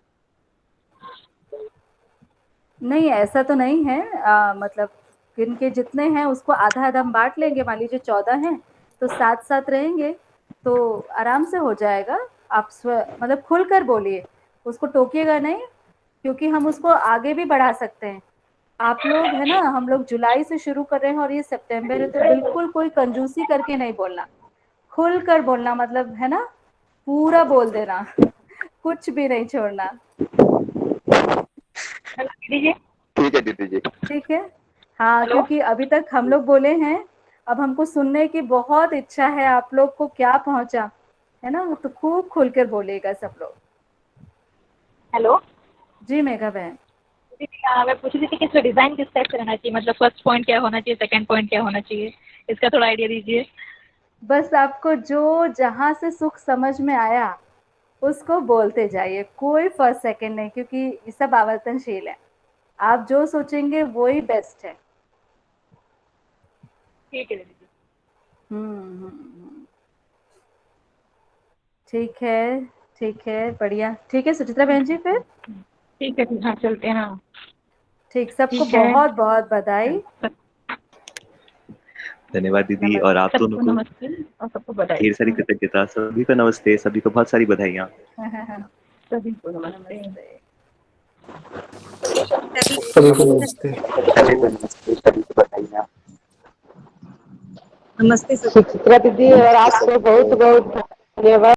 नहीं ऐसा तो नहीं है। मतलब इनके जितने हैं उसको आधा आधा हम बांट लेंगे। मान लीजिए 14 हैं तो 7-7 रहेंगे, तो आराम से हो जाएगा। आप मतलब खुल कर बोलिए, उसको टोकिएगा नहीं, क्योंकि हम उसको आगे भी बढ़ा सकते हैं। आप लोग है ना, हम लोग जुलाई से शुरू कर रहे हैं और ये सितंबर है, तो बिल्कुल कोई कंजूसी करके नहीं बोलना, खुल कर बोलना, मतलब है ना, पूरा बोल देना, कुछ भी नहीं छोड़ना। ठीक है दीदी जी। ठीक है, हाँ, क्योंकि अभी तक हम लोग बोले हैं, अब हमको सुनने की बहुत इच्छा है आप लोग को क्या पहुंचा, है ना, तो खूब खुल कर बोलेगा सब लोग। हेलो जी मेघा बहन। मैं पूछ रही थी कि इसका डिजाइन किस टाइप से रहना चाहिए, मतलब फर्स्ट पॉइंट क्या होना चाहिए, सेकंड पॉइंट क्या होना चाहिए, इसका थोड़ा आइडिया दीजिए। बस आपको जो जहां से सुख समझ में आया उसको बोलते जाइए, कोई फर्स्ट सेकंड नहीं, क्योंकि ये सब आवर्तनशील है, आप जो सोचेंगे वो ही बेस्ट है। ठीक है दीदी। ठीक है, ठीक है, बढ़िया, ठीक है सुचित्रा बहन जी, फिर ठीक है, हाँ चलते हैं। हाँ ठीक, सबको ठीक है। बहुत बहुत बधाई। धन्यवाद दीदी, और आप दोनों को नमस्ते और सबको बधाई। ढेर सारी कृतज्ञता, सभी को नमस्ते, सभी को बहुत सारी बधाइयाँ। सभी को नमस्ते। सभी को नमस्ते। नमस्ते सुचित्रा दीदी और आपको बहुत बहुत धन्यवाद।